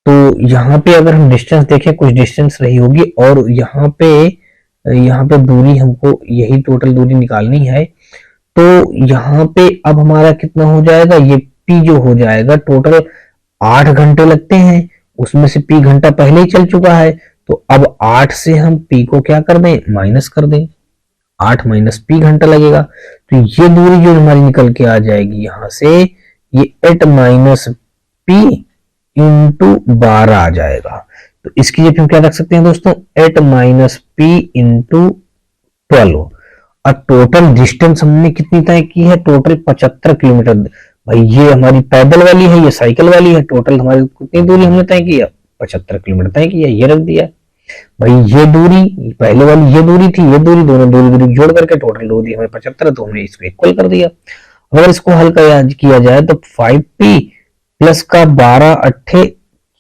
S1: तो यहाँ पे अगर हम डिस्टेंस देखें कुछ डिस्टेंस रही होगी, और यहाँ पे दूरी हमको यही टोटल दूरी निकालनी है। तो यहाँ पे अब हमारा कितना हो जाएगा, ये p जो हो जाएगा, टोटल 8 घंटे लगते हैं, उसमें से p घंटा पहले ही चल चुका है, तो अब 8 से हम p को क्या कर दें, माइनस कर दें, 8 माइनस p घंटा लगेगा, तो ये दूरी जो हमारी निकल के आ जाएगी यहां से, ये 8 माइनस p इंटू 12 आ जाएगा। तो इसकी जगह हम क्या रख सकते हैं दोस्तों, 8 माइनस p इंटू 12, और टोटल डिस्टेंस हमने कितनी तय की है, टोटल 75 किलोमीटर। भाई ये हमारी पैदल वाली है, ये साइकिल वाली है, टोटल हमारी कितनी दूरी हमने तय की है, 75 किलोमीटर तय किया, ये रख दिया। भाई ये दूरी पहले वाली ये दूरी थी, ये दूरी, दोनों दूरी जोड़ करके टोटल दूरी हमें 75, तो हमने इसको इक्वल कर दिया। अगर इसको हल किया जाए तो 5p प्लस का 12 अट्ठे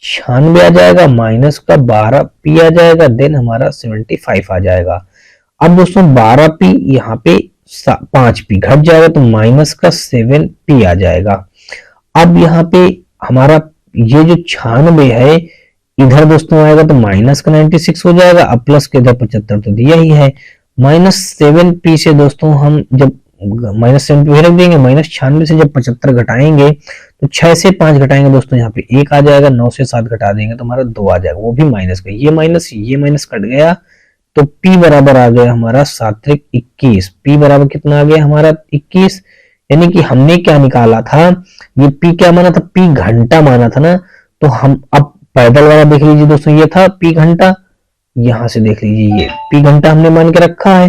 S1: 96 आ जाएगा, माइनस का 12 पी आ जाएगा, देन हमारा 75 आ जाएगा। अब दोस्तों 12 पी यहाँ पे 5 पी घट जाएगा तो माइनस का 7 पी आ जाएगा। अब यहाँ पे हमारा ये जो 96 है इधर दोस्तों आएगा तो माइनस का 96 हो जाएगा, अब प्लस के इधर 75 तो दिया ही है। -7p से दोस्तों हम जब -7p रख देंगे, -96 से जब 75 घटाएंगे तो 6 से 5 घटाएंगे दोस्तों यहाँ पे 1 आ जाएगा, 9 से 7 घटा देंगे तो हमारा 2 आ जाएगा, वो भी माइनस का, ये माइनस कट गया तो p बराबर आ गया हमारा 7 21। p बराबर कितना आ गया हमारा 21, यानी कि हमने क्या निकाला था, ये p क्या माना था, p घंटा माना था ना। तो हम अब पैदल वाला देख लीजिए दोस्तों, ये था p घंटा, यहां से देख लीजिए ये p घंटा हमने मान के रखा है।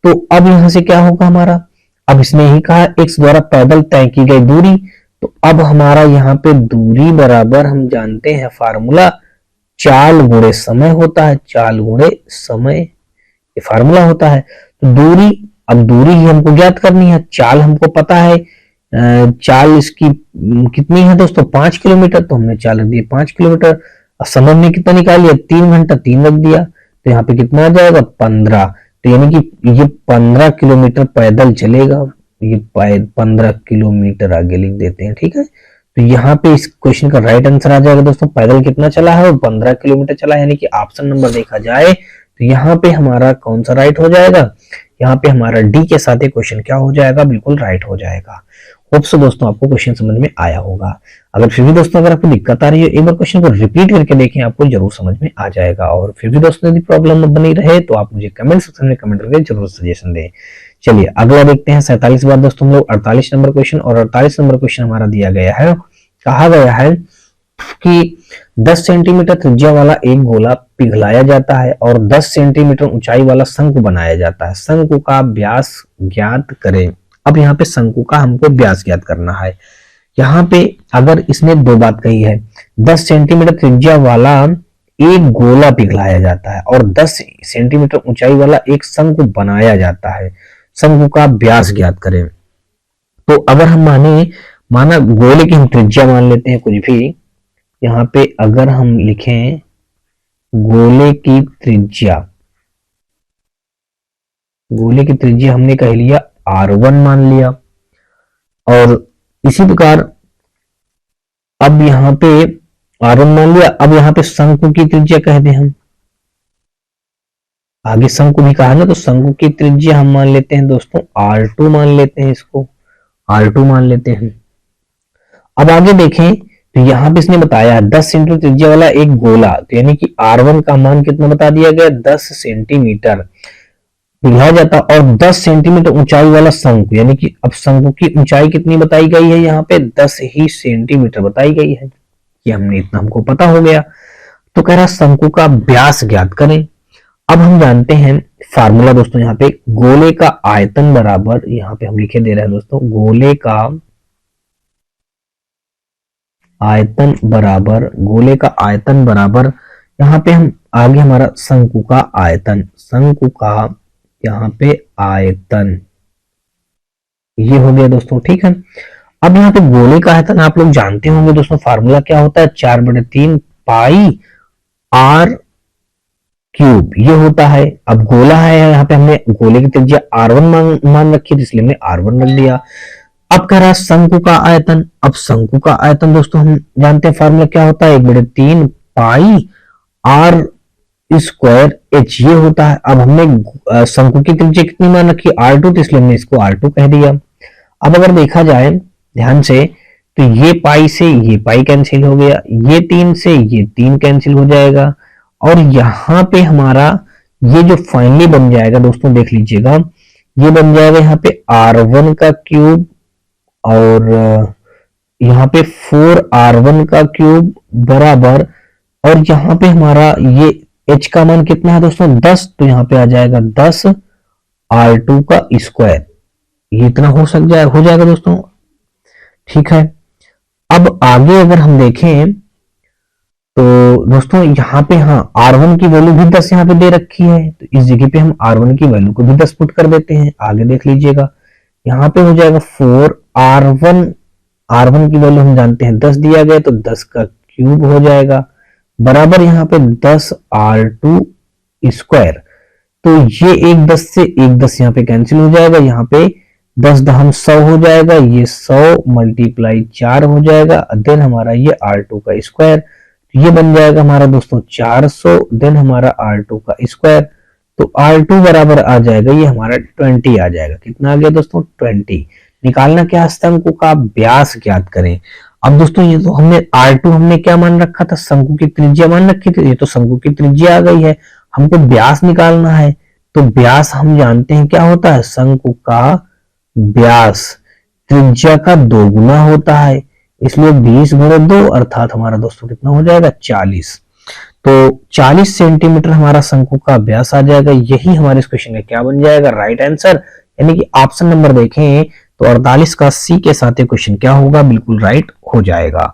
S1: तो अब यहां से क्या होगा हमारा, अब इसने ही कहा x द्वारा पैदल तय की गई दूरी, तो अब हमारा यहाँ पे दूरी बराबर हम जानते हैं फार्मूला चाल गुणे समय होता है, चाल गुणे समय ये फार्मूला होता है। तो दूरी, अब दूरी ही हमको ज्ञात करनी है, चाल हमको पता है, चाल इसकी कितनी है दोस्तों 5 किलोमीटर, तो हमने चाल रख दिया 5 किलोमीटर। समय में कितना निकाल लिया 3 घंटा, 3 रख दिया, तो यहाँ पे कितना आ जाएगा 15। तो यानी कि ये 15 किलोमीटर पैदल चलेगा, ये 15 किलोमीटर आगे लिख देते हैं, ठीक है। तो यहाँ पे इस क्वेश्चन का राइट आंसर आ जाएगा दोस्तों, पैदल कितना चला है वो 15 किलोमीटर चला है, यानी कि ऑप्शन नंबर देखा जाए तो यहाँ पे हमारा कौन सा राइट हो जाएगा, यहाँ पे हमारा डी के साथ क्वेश्चन क्या हो जाएगा, बिल्कुल राइट हो जाएगा। होप सो दोस्तों आपको क्वेश्चन समझ में आया होगा। अगर फिर भी दोस्तों अगर आपको दिक्कत आ रही है, एक बार क्वेश्चन को रिपीट करके देखें, आपको जरूर समझ में आ जाएगा। और फिर भी दोस्तों यदि प्रॉब्लम बनी रहे तो आप मुझे कमेंट सेक्शन में कमेंट करके जरूर सजेशन दें। चलिए अगला देखते हैं 47 बार दोस्तों हम लोग 48 नंबर क्वेश्चन, और 48 नंबर क्वेश्चन हमारा दिया गया है, कहा गया है कि 10 सेंटीमीटर त्रिज्या वाला एक गोला पिघलाया जाता है और 10 सेंटीमीटर ऊंचाई वाला शंकु बनाया जाता है, शंकु का व्यास ज्ञात करें। अब यहाँ पे शंकु का हमको व्यास ज्ञात करना है। यहाँ पे अगर इसने दो बात कही है, 10 सेंटीमीटर त्रिज्या वाला एक गोला पिघलाया जाता है और 10 सेंटीमीटर ऊंचाई वाला एक शंकु बनाया जाता है, शंकु का व्यास ज्ञात करें। तो अगर हम माना गोले की हम त्रिज्या मान लेते हैं कुछ भी, यहाँ पे अगर हम लिखें गोले की त्रिज्या, गोले की त्रिज्या हमने कह लिया R1 मान लिया, और इसी प्रकार अब यहाँ पे R1 मान लिया, अब यहाँ पे शंकु की त्रिज्या कह दें हम, आगे शंकु भी कहा ना, तो शंकु की त्रिज्या हम मान लेते हैं दोस्तों R2 मान लेते हैं, इसको R2 मान लेते हैं। अब आगे देखें तो यहाँ पे इसने बताया 10 सेंटीमीटर त्रिज्या वाला एक गोला, तो यानी कि R1 का मान कितना बता दिया गया 10 सेंटीमीटर पिघलाया जाता, और 10 सेंटीमीटर ऊंचाई वाला शंकु, यानी कि अब शंकु की ऊंचाई कितनी बताई गई है, यहाँ पे 10 ही सेंटीमीटर बताई गई है, ये हमने इतना हमको पता हो गया। तो कह रहा शंकु का व्यास ज्ञात करें। अब हम जानते हैं फार्मूला दोस्तों, यहाँ पे गोले का आयतन बराबर, यहाँ पे हम लिखे दे रहे हैं दोस्तों, गोले का आयतन बराबर, गोले का आयतन बराबर, यहाँ पे हम आगे हमारा शंकु का आयतन, शंकु का यहाँ पे आयतन, ये हो गया दोस्तों, ठीक है। अब यहाँ पे गोले का आयतन आप लोग जानते होंगे दोस्तों, फार्मूला क्या होता है 4/3 पाई R क्यूब, ये होता है। अब गोला है, यहाँ पे हमने गोले की त्रिज्या R1 मान रखी थी, इसलिए हमने R1 रख दिया। अब कह रहा है शंकु का आयतन, अब शंकु का आयतन दोस्तों हम जानते हैं फार्मूला क्या होता है 1/3 पाई R स्क्वायर H, ये होता है। अब हमने शंकु की त्रिज्या कितनी मान रखी R2, तो इसलिए हमने इसको R2 कह दिया। अब अगर देखा जाए ध्यान से तो ये पाई से ये पाई कैंसिल हो गया, ये 3 से ये 3 कैंसिल हो जाएगा, और यहाँ पे हमारा ये जो फाइनली बन जाएगा दोस्तों देख लीजिएगा, ये बन जाएगा यहाँ पे R1 का क्यूब, और यहाँ पे 4R1 का क्यूब बराबर, और यहाँ पे हमारा ये H का मान कितना है दोस्तों 10, तो यहाँ पे आ जाएगा 10 R2 का स्क्वायर, ये इतना हो जाएगा दोस्तों, ठीक है। अब आगे अगर हम देखें तो दोस्तों यहाँ पे हाँ R1 की वैल्यू भी 10 यहाँ पे दे रखी है, तो इस जगह पे हम R1 की वैल्यू को भी 10 पुट कर देते हैं। आगे देख लीजिएगा यहाँ पे हो जाएगा 4R1 R1 की वैल्यू हम जानते हैं 10 दिया गया, तो 10 का क्यूब हो जाएगा, बराबर यहाँ पे 10R2 स्क्वायर। तो ये एक 10 से एक 10 यहाँ पे कैंसिल हो जाएगा, यहाँ पे 10 दहम 100 हो जाएगा, ये 100 मल्टीप्लाई 4 हो जाएगा, देन हमारा ये R2 का स्क्वायर, ये बन जाएगा हमारा दोस्तों 400, देन हमारा R2 का स्क्वायर, तो R2 बराबर आ जाएगा, ये हमारा 20 आ जाएगा। कितना आ गया दोस्तों 20। निकालना क्या है, शंकु का व्यास ज्ञात करें। अब दोस्तों ये तो हमने R2 हमने क्या मान रखा था, शंकु की त्रिज्या मान रखी थी, ये तो शंकु की त्रिज्या आ गई है, हमको व्यास निकालना है। तो व्यास हम जानते हैं क्या होता है, शंकु का व्यास त्रिज्या का 2 गुना होता है, इसलिए 20 गुणे 2 अर्थात हमारा दोस्तों कितना हो जाएगा 40। तो 40 सेंटीमीटर हमारा शंकु का व्यास आ जाएगा। यही हमारे इस क्वेश्चन का क्या बन जाएगा, राइट आंसर। यानी कि ऑप्शन नंबर देखें तो 48 का सी के साथ ये क्वेश्चन क्या होगा, बिल्कुल राइट हो जाएगा।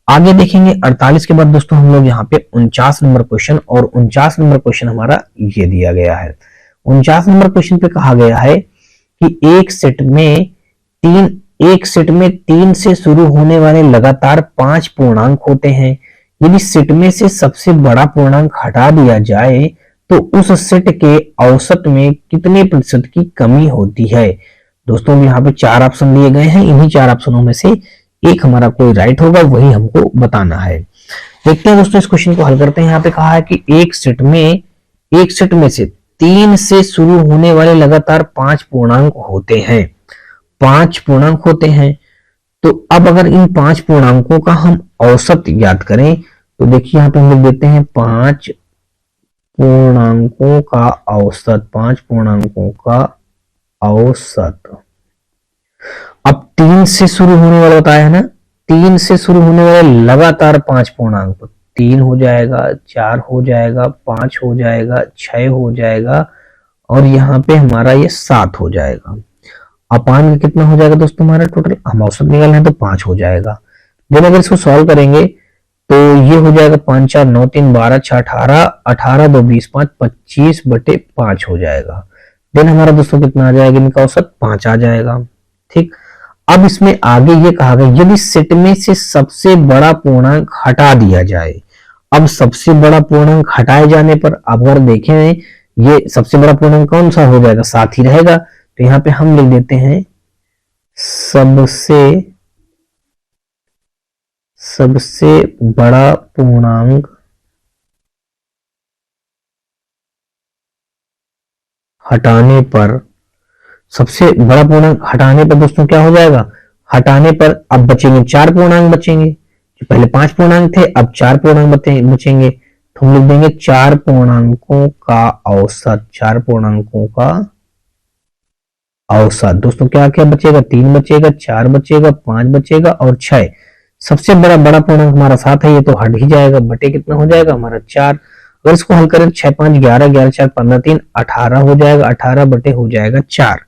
S1: आगे देखेंगे 48 के बाद दोस्तों हम लोग यहाँ पे 49 नंबर क्वेश्चन, और 49 नंबर क्वेश्चन हमारा ये दिया गया है। 49 नंबर क्वेश्चन पे कहा गया है कि एक सेट में 3 से शुरू होने वाले लगातार 5 पूर्णांक होते हैं। यदि सेट में से सबसे बड़ा पूर्णांक हटा दिया जाए तो उस सेट के औसत में कितने प्रतिशत की कमी होती है। दोस्तों यहाँ पे 4 ऑप्शन दिए गए हैं, इन्हीं 4 ऑप्शनों में से एक हमारा कोई राइट होगा, वही हमको बताना है। देखते हैं दोस्तों इस क्वेश्चन को हल करते हैं। यहाँ पे कहा है कि एक सेट में से 3 से शुरू होने वाले लगातार 5 पूर्णांक होते हैं। 5 पूर्णांक होते हैं, तो अब अगर इन 5 पूर्णांकों का हम औसत ज्ञात करें तो देखिए यहाँ पे हम लोग देते हैं 5 पूर्णांकों का औसत, 5 पूर्णांकों का औसत। अब 3 से शुरू होने वाला बताया है ना, 3 से शुरू होने वाले लगातार 5 पूर्णांक, 3 हो जाएगा, 4 हो जाएगा, 5 हो जाएगा, 6 हो जाएगा, और यहाँ पे हमारा ये 7 हो जाएगा। अपान में कितना हो जाएगा दोस्तों हमारा टोटल, हम औसत निकालना है तो 5 हो जाएगा। जब अगर इसको सॉल्व करेंगे तो ये हो जाएगा 5 4 9 3 12 6 18, 18 2 20 5, 25/5 हो जाएगा। देन हमारा दोस्तों कितना आ जाएगा, इनका औसत 5 आ जाएगा। ठीक, अब इसमें आगे ये कहा गया यदि सेट में से सबसे बड़ा पूर्णांक हटा दिया जाए। अब सबसे बड़ा पूर्णांक हटाए जाने पर अगर देखें ये सबसे बड़ा पूर्णांक कौन सा हो जाएगा, 7 ही रहेगा। तो यहाँ पे हम लिख देते हैं सबसे बड़ा पूर्णांक हटाने पर, सबसे बड़ा पूर्णांक हटाने पर दोस्तों क्या हो जाएगा, हटाने पर अब बचेंगे 4 पूर्णांक बचेंगे। जो पहले 5 पूर्णांक थे अब 4 पूर्णांक बचेंगे, तो हम लिख देंगे 4 पूर्णांकों का औसत। 4 पूर्णांकों का औसत दोस्तों क्या क्या बचेगा, 3 बचेगा, 4 बचेगा, 5 बचेगा और 6। सबसे बड़ा पूर्णांक हमारा 7 है, ये तो हट ही जाएगा, बटे कितना हो जाएगा हमारा 4। अगर इसको हल करें 6 5 11, 11 4 15 3 18 हो जाएगा, 18 बटे हो जाएगा 4।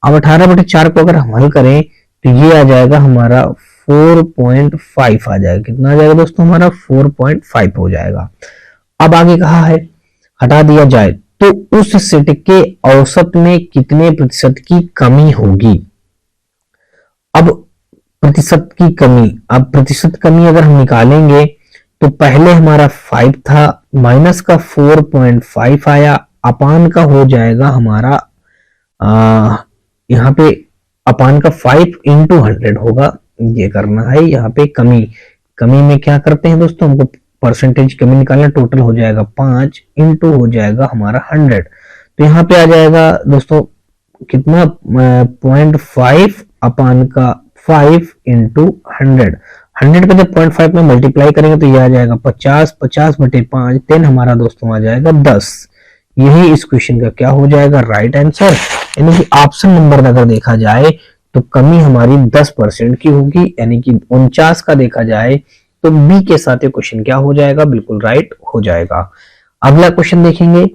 S1: अब 18 बटे 4 को अगर हम हल करें तो ये आ जाएगा हमारा 4.5 आ जाएगा। कितना आ जाएगा दोस्तों हमारा 4.5 हो जाएगा। अब आगे कहा है हटा दिया जाए तो उस सेट के औसत में कितने प्रतिशत की कमी होगी। अब प्रतिशत की कमी, अब प्रतिशत कमी अगर हम निकालेंगे तो पहले हमारा 5 था, माइनस का 4.5 आया, अपान का हो जाएगा हमारा यहाँ पे अपान का 5 into 100 होगा। ये करना है यहाँ पे कमी में क्या करते हैं दोस्तों, हमको परसेंटेज कमी निकालना, टोटल हो जाएगा 5 इंटू हो जाएगा हमारा 100। तो यहाँ पे आ जाएगा दोस्तों कितना 0.5 अपान का 5 इंटू 100। 100 का जब 0.5 में मल्टीप्लाई करेंगे तो यह आ जाएगा 50, 50 बटे 5, देन हमारा दोस्तों आ जाएगा 10। यही इस क्वेश्चन का क्या हो जाएगा, राइट आंसर। यानी कि ऑप्शन नंबर अगर देखा जाए तो कमी हमारी 10% की होगी, यानी कि 49 का देखा जाए तो बी के साथ ये क्वेश्चन क्या हो जाएगा, बिल्कुल राइट हो जाएगा। अगला क्वेश्चन देखेंगे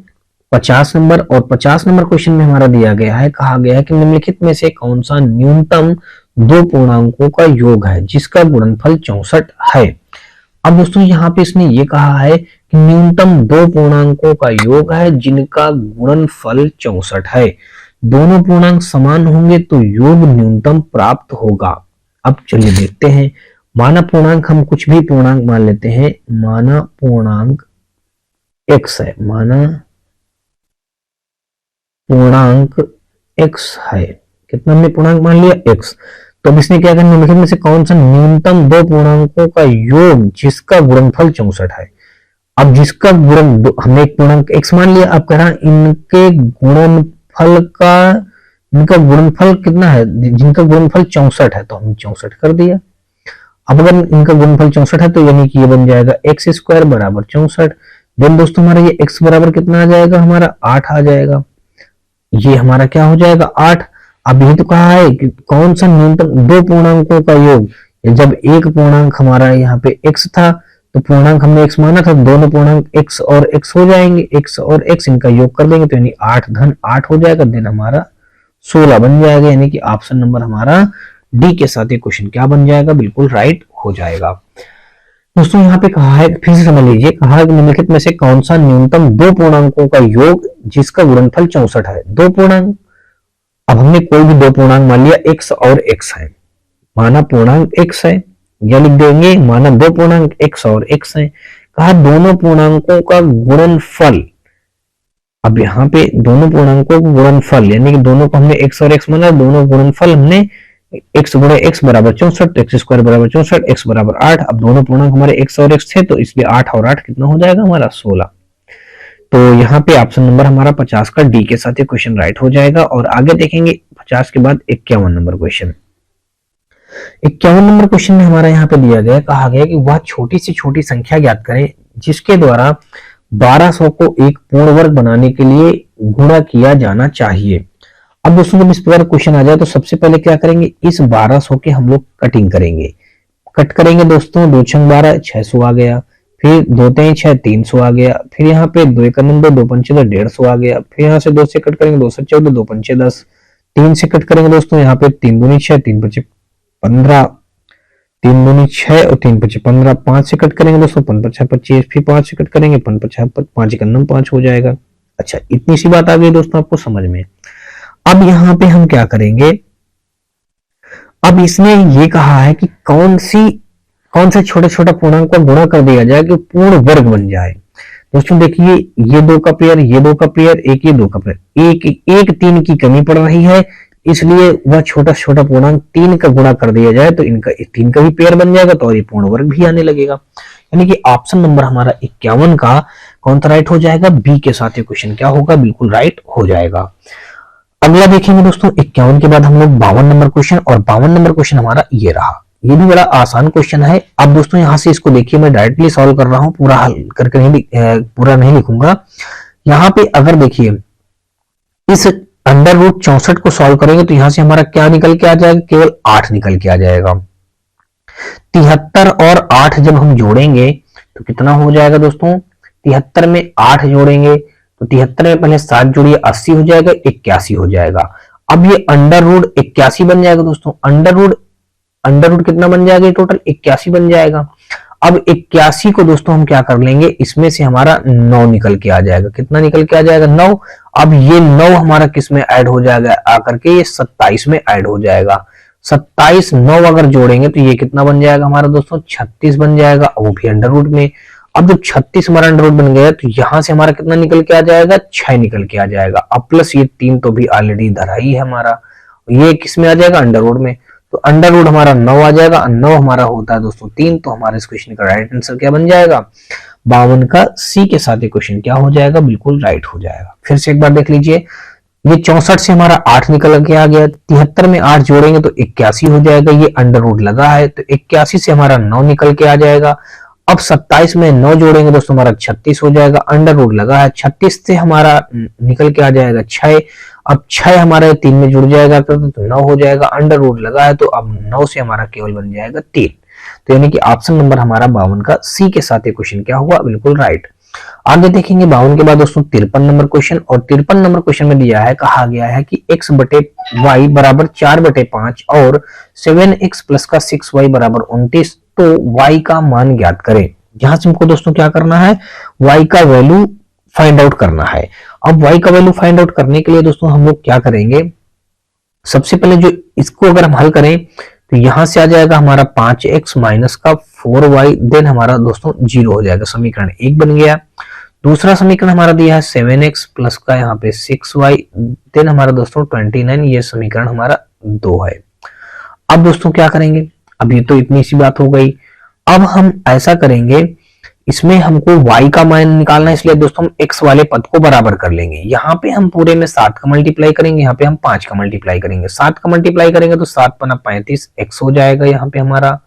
S1: 50 नंबर, और 50 नंबर क्वेश्चन में हमारा दिया गया है, कहा गया है कि निम्नलिखित में से कौन सा न्यूनतम 2 पूर्णांकों का योग है जिसका गुणनफल 64 है। अब दोस्तों यहाँ पे इसने ये कहा है कि न्यूनतम 2 पूर्णांकों का योग है जिनका गुणनफल 64 है। दोनों पूर्णांक समान होंगे तो योग न्यूनतम प्राप्त होगा। अब चलिए देखते हैं। माना पूर्णांक हम कुछ भी पूर्णांक मान लेते हैं। माना पूर्णांक x है, माना पूर्णांक x है। कितना हमने पूर्णांक मान लिया? x। तो अब इसने क्या करना, निम्नलिखित में से कौन सा न्यूनतम दो पूर्णांकों का योग जिसका गुणनफल 64 है। अब जिसका गुणन, हमने एक पूर्णांक x मान लिया, अब कह रहा इनके गुणनफल का, इनका गुणनफल कितना है, जिनका गुणनफल 64 है, तो हम 64 कर दिया। अब अगर इनका गुणनफल 64 है तो यानी कि ये बन जाएगा एक्स स्क्वायर बराबर 64। देन दोस्तों हमारा ये x बराबर कितना आ जाएगा, हमारा 8 आ जाएगा। ये हमारा क्या हो जाएगा, 8। अब ये तो कहा है कि कौन सा न्यूनतम दो पूर्णांकों का योग। जब एक पूर्णांक हमारा यहाँ पे x था तो पूर्णांक हमने x माना था, दोनों पूर्णांक x और x हो जाएंगे, x और x इनका योग कर देंगे तो यानी 8 धन 8 हो जाएगा। देन हमारा 16 बन जाएगा, यानी कि ऑप्शन नंबर हमारा डी के साथ ये क्वेश्चन क्या बन जाएगा, बिल्कुल राइट हो जाएगा। दोस्तों यहाँ पे कहा है, फिर से समझ लीजिए, कहा है निम्नलिखित में से कौन सा न्यूनतम दो पूर्णांकों का योग जिसका गुणनफल 64 है। दो पूर्णांक, अब हमने कोई भी दो पूर्णांक मान लिया, x और x है। माना पूर्णांक x है, या लिख देंगे माना दो पूर्णांक x और x है। कहा दोनों पूर्णांकों का गुणनफल। अब यहाँ पे दोनों पूर्णांकों का गुणनफल, यानी कि दोनों को हमने x और x माना, दोनों गुणनफल हमने x गुणे x बराबर 64, तो x स्क्वायर बराबर 64, x बराबर 8। अब दोनों पूर्णांक हमारे x और x थे तो इसलिए 8 और 8 कितना हो जाएगा हमारा 16। तो यहाँ पे ऑप्शन नंबर हमारा 50 का डी के साथ ये क्वेश्चन राइट हो जाएगा। और आगे देखेंगे 50 के बाद 51 नंबर क्वेश्चन। 51 नंबर क्वेश्चन में हमारा यहाँ पे दिया गया, कहा गया कि वह छोटी से छोटी संख्या ज्ञात करें जिसके द्वारा 1200 को एक पूर्ण वर्ग बनाने के लिए गुणा किया जाना चाहिए। अब दोस्तों जब इस प्रकार क्वेश्चन आ जाए तो सबसे पहले क्या करेंगे, इस 1200 के हम लोग कटिंग करेंगे। कट करेंगे दोस्तों, 2 छंग 12 600 आ गया, फिर 2 3 6 300 आ गया, फिर यहाँ पे 2 1 9 2 5 150 आ गया, फिर यहाँ से 2 से कट करेंगे 2 से 14 2 5 10, 3 से कट करेंगे दोस्तों, यहाँ पे 3 दूनी 6 3 5 15, 3 दूनी 6 और 3 5 15, 5 से कट करेंगे दोस्तों 5 5 25, फिर 5 से कट करेंगे 5 5 5 1 5 हो जाएगा। अच्छा, इतनी सी बात आ गई दोस्तों आपको समझ में। अब यहाँ पे हम क्या करेंगे, अब इसने ये कहा है कि कौन से छोटे छोटा पूर्णांक को गुणा कर दिया जाए कि पूर्ण वर्ग बन जाए। दोस्तों देखिए, ये 2 का पेयर, ये 2 का पेयर, एक ये 2 का पेयर, एक 3 की कमी पड़ रही है, इसलिए वह छोटा छोटा पूर्णांक 3 का गुणा कर दिया जाए तो इनका 3 का भी पेयर बन जाएगा तो और ये पूर्ण वर्ग भी आने लगेगा। यानी कि ऑप्शन नंबर हमारा 51 का कौन सा राइट हो जाएगा, बी के साथ ये क्वेश्चन क्या होगा, बिल्कुल राइट हो जाएगा। अगला देखेंगे दोस्तों 51 के बाद हम लोग 52 नंबर क्वेश्चन, और 52 नंबर क्वेश्चन हमारा ये रहा। ये भी बड़ा आसान क्वेश्चन है। अब दोस्तों यहां से इसको देखिए, मैं डायरेक्टली सॉल्व कर रहा हूं, पूरा हल करके पूरा नहीं लिखूंगा। यहाँ पे अगर देखिए इस अंडर रूट 64 को सॉल्व करेंगे तो यहां से हमारा क्या निकल के आ जाएगा, केवल 8 निकल के आ जाएगा। 73 और 8 जब हम जोड़ेंगे तो कितना हो जाएगा दोस्तों, 73 में 8 जोड़ेंगे तो 73 में पहले 7 जोड़िए 80 हो जाएगा, 81 हो जाएगा। अब ये अंडर रूट 81 बन जाएगा दोस्तों, अंडर रूट कितना बन जाएगा, टोटल 81 बन जाएगा। अब 81 को दोस्तों हम क्या कर लेंगे, इसमें से हमारा 9 निकल के आ जाएगा। कितना निकल के आ जाएगा, 9। अब ये 9 हमारा किस में ऐड हो जाएगा, आकर के ये 27 में ऐड हो जाएगा। 27 9 अगर जोड़ेंगे तो ये कितना बन जाएगा हमारा दोस्तों, 36 बन जाएगा, वो भी अंडर रूट में। अब जब 36 हमारा अंडर रूट बन गया तो यहां से हमारा कितना निकल के आ जाएगा, 6 निकल के आ जाएगा। अब प्लस ये 3 तो भी ऑलरेडी धरा ही है हमारा, ये किस में आ जाएगा, अंडर रूट में। तो अंडर रूट हमारा 9 आ जाएगा, 9 हमारा होता है दोस्तों 3, तो हमारे इस क्वेश्चन का राइट आंसर क्या बन जाएगा, 52 का सी के साथ ये क्वेश्चन क्या हो जाएगा, बिल्कुल राइट हो जाएगा। फिर से एक बार देख लीजिए, ये 64 से हमारा 8 निकल के आ गया, 73 में 8 जोड़ेंगे तो 81 हो जाएगा, ये अंडर रूट लगा है तो 81 से हमारा 9 निकल के आ जाएगा। अब 27 में 9 जोड़ेंगे दोस्तों हमारा 36 हो जाएगा, अंडर रूट लगा है, 36 से हमारा निकल के आ जाएगा 6। अब 6 हमारे 3 में जुड़ जाएगा तो 9 हो जाएगा, अंडर रूट लगा है तो अब 9 से हमारा केवल बन जाएगा 3। तो यानी कि ऑप्शन नंबर हमारा 52 का सी के साथ ये क्वेश्चन क्या हुआ, बिल्कुल राइट। आगे देखेंगे 52 के बाद दोस्तों 53 नंबर क्वेश्चन, और 53 नंबर क्वेश्चन में दिया है, कहा गया है कि x बटे y बराबर 4 बटे 5 और 7x प्लस का 6y बराबर 29, तो y का मान ज्ञात करें। यहां से हमको दोस्तों क्या करना है, y का वैल्यू फाइंड आउट करना है। अब y का वैल्यू फाइंड आउट करने के लिए दोस्तों हम लोग क्या करेंगे, सबसे पहले जो इसको अगर हम हल करें तो यहां से आ जाएगा हमारा 5x माइनस का 4y, देन हमारा दोस्तों 0 हो जाएगा। समीकरण 1 बन गया। दूसरा समीकरण हमारा दिया है 7x प्लस का यहाँ पे 6y, देन हमारा दोस्तों 29, ये समीकरण हमारा 2 है। अब दोस्तों क्या करेंगे, अब ये तो इतनी सी बात हो गई। अब हम ऐसा करेंगे, इसमें हमको y का मान निकालना है, इसलिए दोस्तों हम x वाले पद को बराबर कर लेंगे। यहाँ पे हम पूरे में 7 का मल्टीप्लाई करेंगे, यहाँ पे हम 5 का मल्टीप्लाई करेंगे। 7 का मल्टीप्लाई करेंगे तो 7 पना 35x हो जाएगा, यहाँ पे हमारा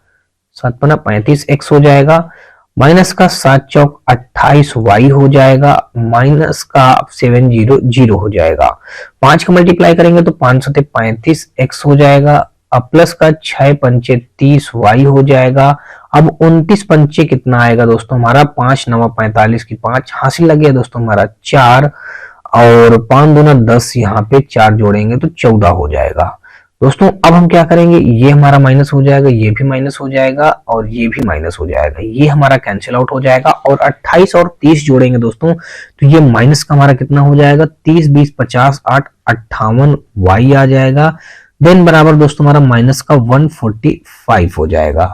S1: 7 पना 35x हो जाएगा, माइनस का 7 चौक 28y हो जाएगा, माइनस का 700 हो जाएगा। 5 का मल्टीप्लाई करेंगे तो 5 सते 35x हो जाएगा, अब प्लस का 6 पंचे 30y हो जाएगा। अब 29 पंचे कितना आएगा दोस्तों हमारा, 5 नवा 45 की 5 हासिल लग गया दोस्तों हमारा 4, और 5 दूना 10, यहाँ पे 4 जोड़ेंगे तो 14 हो जाएगा। दोस्तों अब हम क्या करेंगे, ये हमारा माइनस हो जाएगा, ये भी माइनस हो जाएगा, और ये भी माइनस हो जाएगा, ये हमारा कैंसिल आउट हो जाएगा। और 28 और 30 जोड़ेंगे दोस्तों तो ये माइनस का हमारा कितना हो जाएगा, 30 20 50 8 58 y आ जाएगा, देन बराबर दोस्तों हमारा माइनस का 145 हो जाएगा।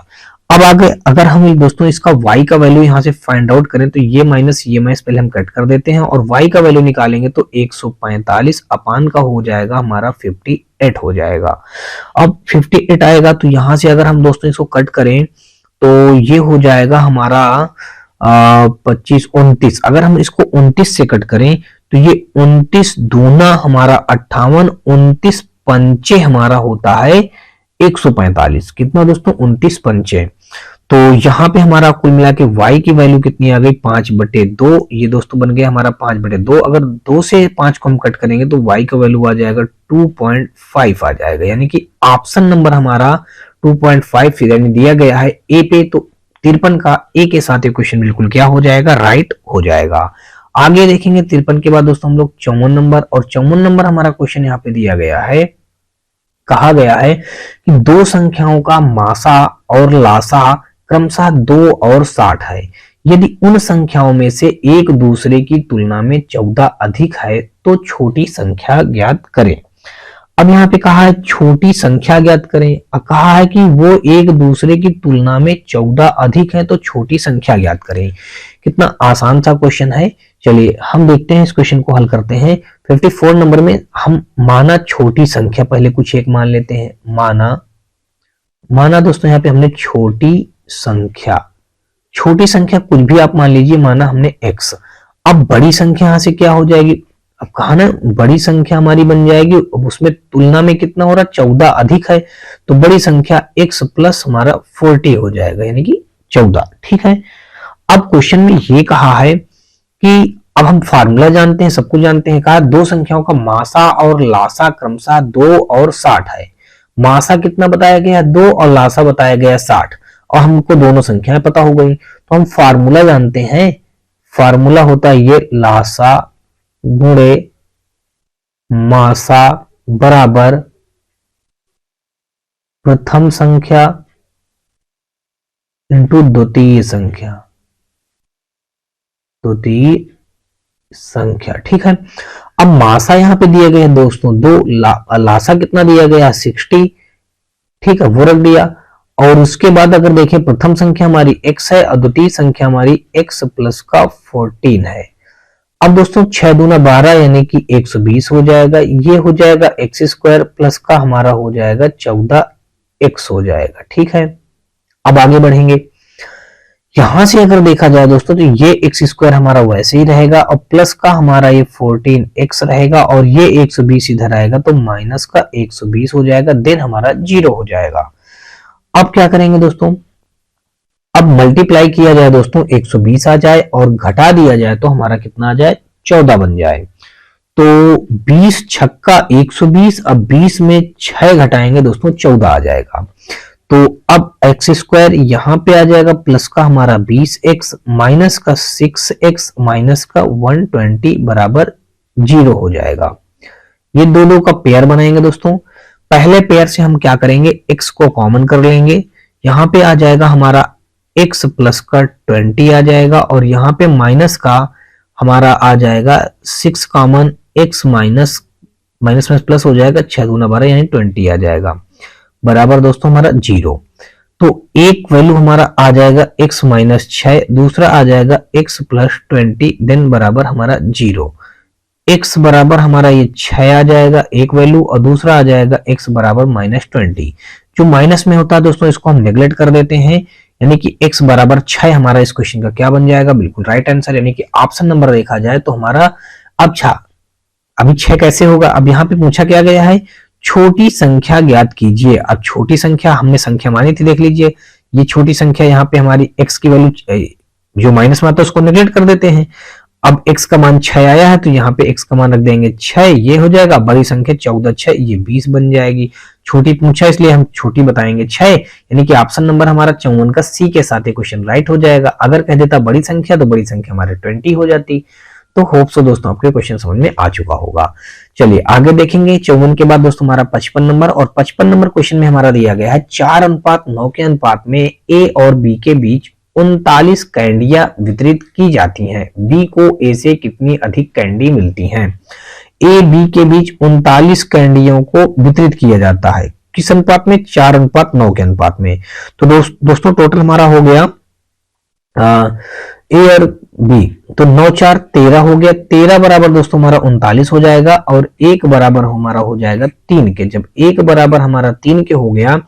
S1: अब आगे अगर हम दोस्तों इसका y का वैल्यू यहाँ से फाइंड आउट करें तो ये माइनस पहले हम कट कर देते हैं, और y का वैल्यू निकालेंगे तो 145 अपान का हो जाएगा हमारा 58 हो जाएगा। अब 58 आएगा तो यहाँ से अगर हम दोस्तों इसको कट करें तो ये हो जाएगा हमारा 25 29। अगर हम इसको 29 से कट करें तो ये 29 दूना हमारा 58, 29 पंचे हमारा होता है 145। कितना दोस्तों, 29 पंचे। तो यहाँ पे हमारा कुल मिला के y की वैल्यू कितनी आ गई, 5/2। ये दोस्तों बन गया हमारा 5/2। अगर 2 से 5 को हम कट करेंगे तो y का वैल्यू आ जाएगा 2.5 आ जाएगा, यानी कि ऑप्शन नंबर हमारा 2.5 फिगर में दिया गया है ए पे। तो 53 का ए के साथ ये क्वेश्चन बिल्कुल क्या हो जाएगा, राइट हो जाएगा। आगे देखेंगे 53 के बाद दोस्तों हम लोग 54 नंबर, और 54 नंबर हमारा क्वेश्चन यहाँ पे दिया गया है। कहा गया है कि दो संख्याओं का मासा और लासा क्रमशः 2 और 60 है। यदि उन संख्याओं में से एक दूसरे की तुलना में 14 अधिक है तो छोटी संख्या ज्ञात करें। अब यहाँ पे कहा है छोटी संख्या ज्ञात करें, और कहा है कि वो एक दूसरे की तुलना में 14 अधिक है तो छोटी संख्या ज्ञात करें। कितना आसान सा क्वेश्चन है। चलिए हम देखते हैं, इस क्वेश्चन को हल करते हैं। 54 नंबर में हम माना छोटी संख्या पहले कुछ एक मान लेते हैं। माना दोस्तों यहाँ पे हमने छोटी संख्या कुछ भी आप मान लीजिए, माना हमने x। अब बड़ी संख्या यहां से क्या हो जाएगी, अब कहा ना बड़ी संख्या हमारी बन जाएगी, अब उसमें तुलना में कितना हो रहा, 14 अधिक है, तो बड़ी संख्या x प्लस हमारा 40 हो जाएगा, यानी कि 14। ठीक है। अब क्वेश्चन में ये कहा है कि अब हम फार्मूला जानते हैं, सब कुछ जानते हैं। कहा दो संख्याओं का मासा और लासा क्रमशः 2 और 60 है। मासा कितना बताया गया, 2, और लासा बताया गया 60, और हमको दोनों संख्याएं पता हो गई। तो हम फार्मूला जानते हैं, फार्मूला होता है ये लासा गुणे मासा बराबर प्रथम संख्या इंटू द्वितीय संख्या। ठीक है। अब मासा यहां पे दिया गया दोस्तों 2, लासा कितना दिया गया 60। ठीक है, वो रख दिया। और उसके बाद अगर देखें प्रथम संख्या हमारी x है और द्वितीय संख्या हमारी x प्लस का 14 है। अब दोस्तों 6 दूना 12 यानी कि 120 हो जाएगा। ये हो जाएगा एक्स स्क्वायर प्लस का हमारा हो जाएगा 14x हो जाएगा। ठीक है। अब आगे बढ़ेंगे, यहां से अगर देखा जाए दोस्तों तो ये एक्स स्क्वायर हमारा वैसे ही रहेगा, और प्लस का हमारा ये 14x रहेगा, और ये 120 इधर आएगा तो माइनस का 120 हो जाएगा, देन हमारा 0 हो जाएगा। अब क्या करेंगे दोस्तों, अब मल्टीप्लाई किया जाए दोस्तों 120 आ जाए, और घटा दिया जाए तो हमारा कितना आ जाए, 14 बन जाए। तो 20 छक्का 120, अब 20 में 6 घटाएंगे दोस्तों 14 आ जाएगा। तो अब एक्स स्क्वायर यहां पे आ जाएगा, प्लस का हमारा 20x माइनस का 6x माइनस का 120 बराबर 0 हो जाएगा। ये दो का पेयर बनाएंगे दोस्तों। पहले पेयर से हम क्या करेंगे, x को कॉमन कर लेंगे। यहां पे आ जाएगा हमारा x प्लस का 20 आ जाएगा, और यहां पे माइनस का हमारा आ जाएगा 6 common, x minus minus plus हो जाएगा, 6 दूना 12 यानी 20 आ जाएगा। बराबर दोस्तों हमारा 0। तो एक वैल्यू हमारा आ जाएगा x माइनस 6, दूसरा आ जाएगा x प्लस 20, देन बराबर हमारा 0। x बराबर हमारा ये 6 आ जाएगा एक वैल्यू, और दूसरा आ जाएगा x बराबर माइनस 20। जो माइनस में होता है दोस्तों इसको हम नेग्लेक्ट कर देते हैं, यानी कि x बराबर 6 हमारा इस क्वेश्चन का क्या बन जाएगा, बिल्कुल राइट आंसर। यानी कि ऑप्शन नंबर देखा जाए तो हमारा अच्छा अभी 6 कैसे होगा, अब यहाँ पे पूछा क्या गया है, छोटी संख्या ज्ञात कीजिए। अब छोटी संख्या हमने संख्या मानी थी, देख लीजिए ये छोटी संख्या यहाँ पे हमारी x की वैल्यू जो माइनस में आता है उसको नेग्लेक्ट कर देते हैं। अब x का मान 6 आया है तो यहाँ पे x का मान रख देंगे 6, ये हो जाएगा। बड़ी संख्या 14 6 ये 20 बन जाएगी। छोटी पूछा इसलिए हम छोटी बताएंगे 6, यानी कि ऑप्शन नंबर हमारा 54 का सी के साथ क्वेश्चन राइट हो जाएगा। अगर कह देता बड़ी संख्या तो बड़ी संख्या हमारे 20 हो जाती। तो होप सो दोस्तों आपके क्वेश्चन समझ में आ चुका होगा। चलिए आगे देखेंगे। 54 के बाद दोस्तों हमारा 55 नंबर, और 55 नंबर क्वेश्चन में हमारा दिया गया है 4:9 के अनुपात में ए और बी के बीच 39 कैंडियां वितरित की जाती हैं। बी को ए से कितनी अधिक कैंडी मिलती हैं। ए बी के बीच 39 कैंडियों को वितरित किया जाता है, किस अनुपात में, 4:9 के अनुपात में। तो दोस्तों टोटल हमारा हो गया ए और बी, तो 9 4 13 हो गया। 13 बराबर दोस्तों हमारा 39 हो जाएगा, और 1 बराबर हमारा हो जाएगा 3 के। जब 1 बराबर हमारा 3 के हो गया,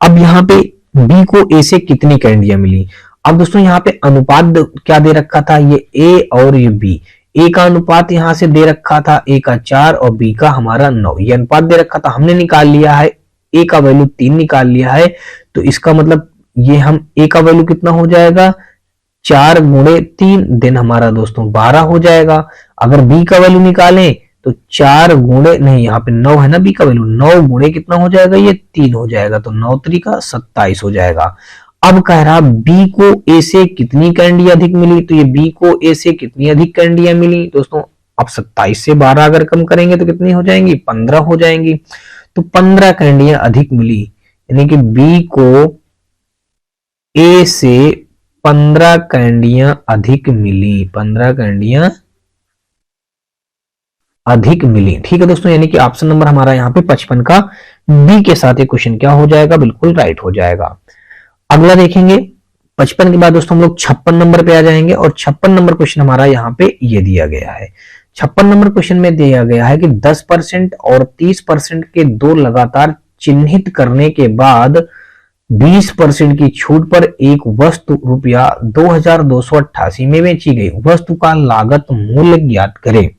S1: अब यहाँ पे बी को ए से कितनी कैंडियां मिली। अब दोस्तों यहाँ पे अनुपात क्या दे रखा था, ये ए और ये बी। ए का अनुपात यहाँ से दे रखा था, ए का 4 और बी का हमारा 9, ये अनुपात दे रखा था। हमने निकाल लिया है, ए का वैल्यू 3 निकाल लिया है, तो इसका मतलब ये हम ए का वैल्यू कितना हो जाएगा, 4 गुणे 3, दिन हमारा दोस्तों 12 हो जाएगा। अगर बी का वैल्यू निकालें तो 4 गुणे नहीं, यहाँ पे 9 है ना बी का वैल्यू, 9 गुणे कितना हो जाएगा, ये 3 हो जाएगा, तो 9 3 27 हो जाएगा। अब कह रहा बी को ए से कितनी कैंडी अधिक मिली, तो ये बी को ए से कितनी अधिक कैंडियां मिली दोस्तों। अब 27 से 12 अगर कम करेंगे तो कितनी हो जाएंगी, 15 हो जाएंगी। तो 15 कैंडियां अधिक मिली, यानी कि बी को ए से 15 कैंडियां अधिक मिली, 15 कैंडियां अधिक मिली। ठीक है दोस्तों, यानी कि ऑप्शन नंबर हमारा यहाँ पे 55 का बी के साथ ये क्वेश्चन क्या हो जाएगा, बिल्कुल राइट हो जाएगा। अगला देखेंगे 55 के बाद दोस्तों हम लोग 56 नंबर पे आ जाएंगे, और 56 नंबर क्वेश्चन हमारा यहाँ पे ये दिया गया है। 56 नंबर क्वेश्चन में दिया गया है कि 10% और 30% के दो लगातार चिन्हित करने के बाद 20% की छूट पर एक वस्तु रुपया 2288 में बेची गई। वस्तु का लागत मूल्य ज्ञात करें।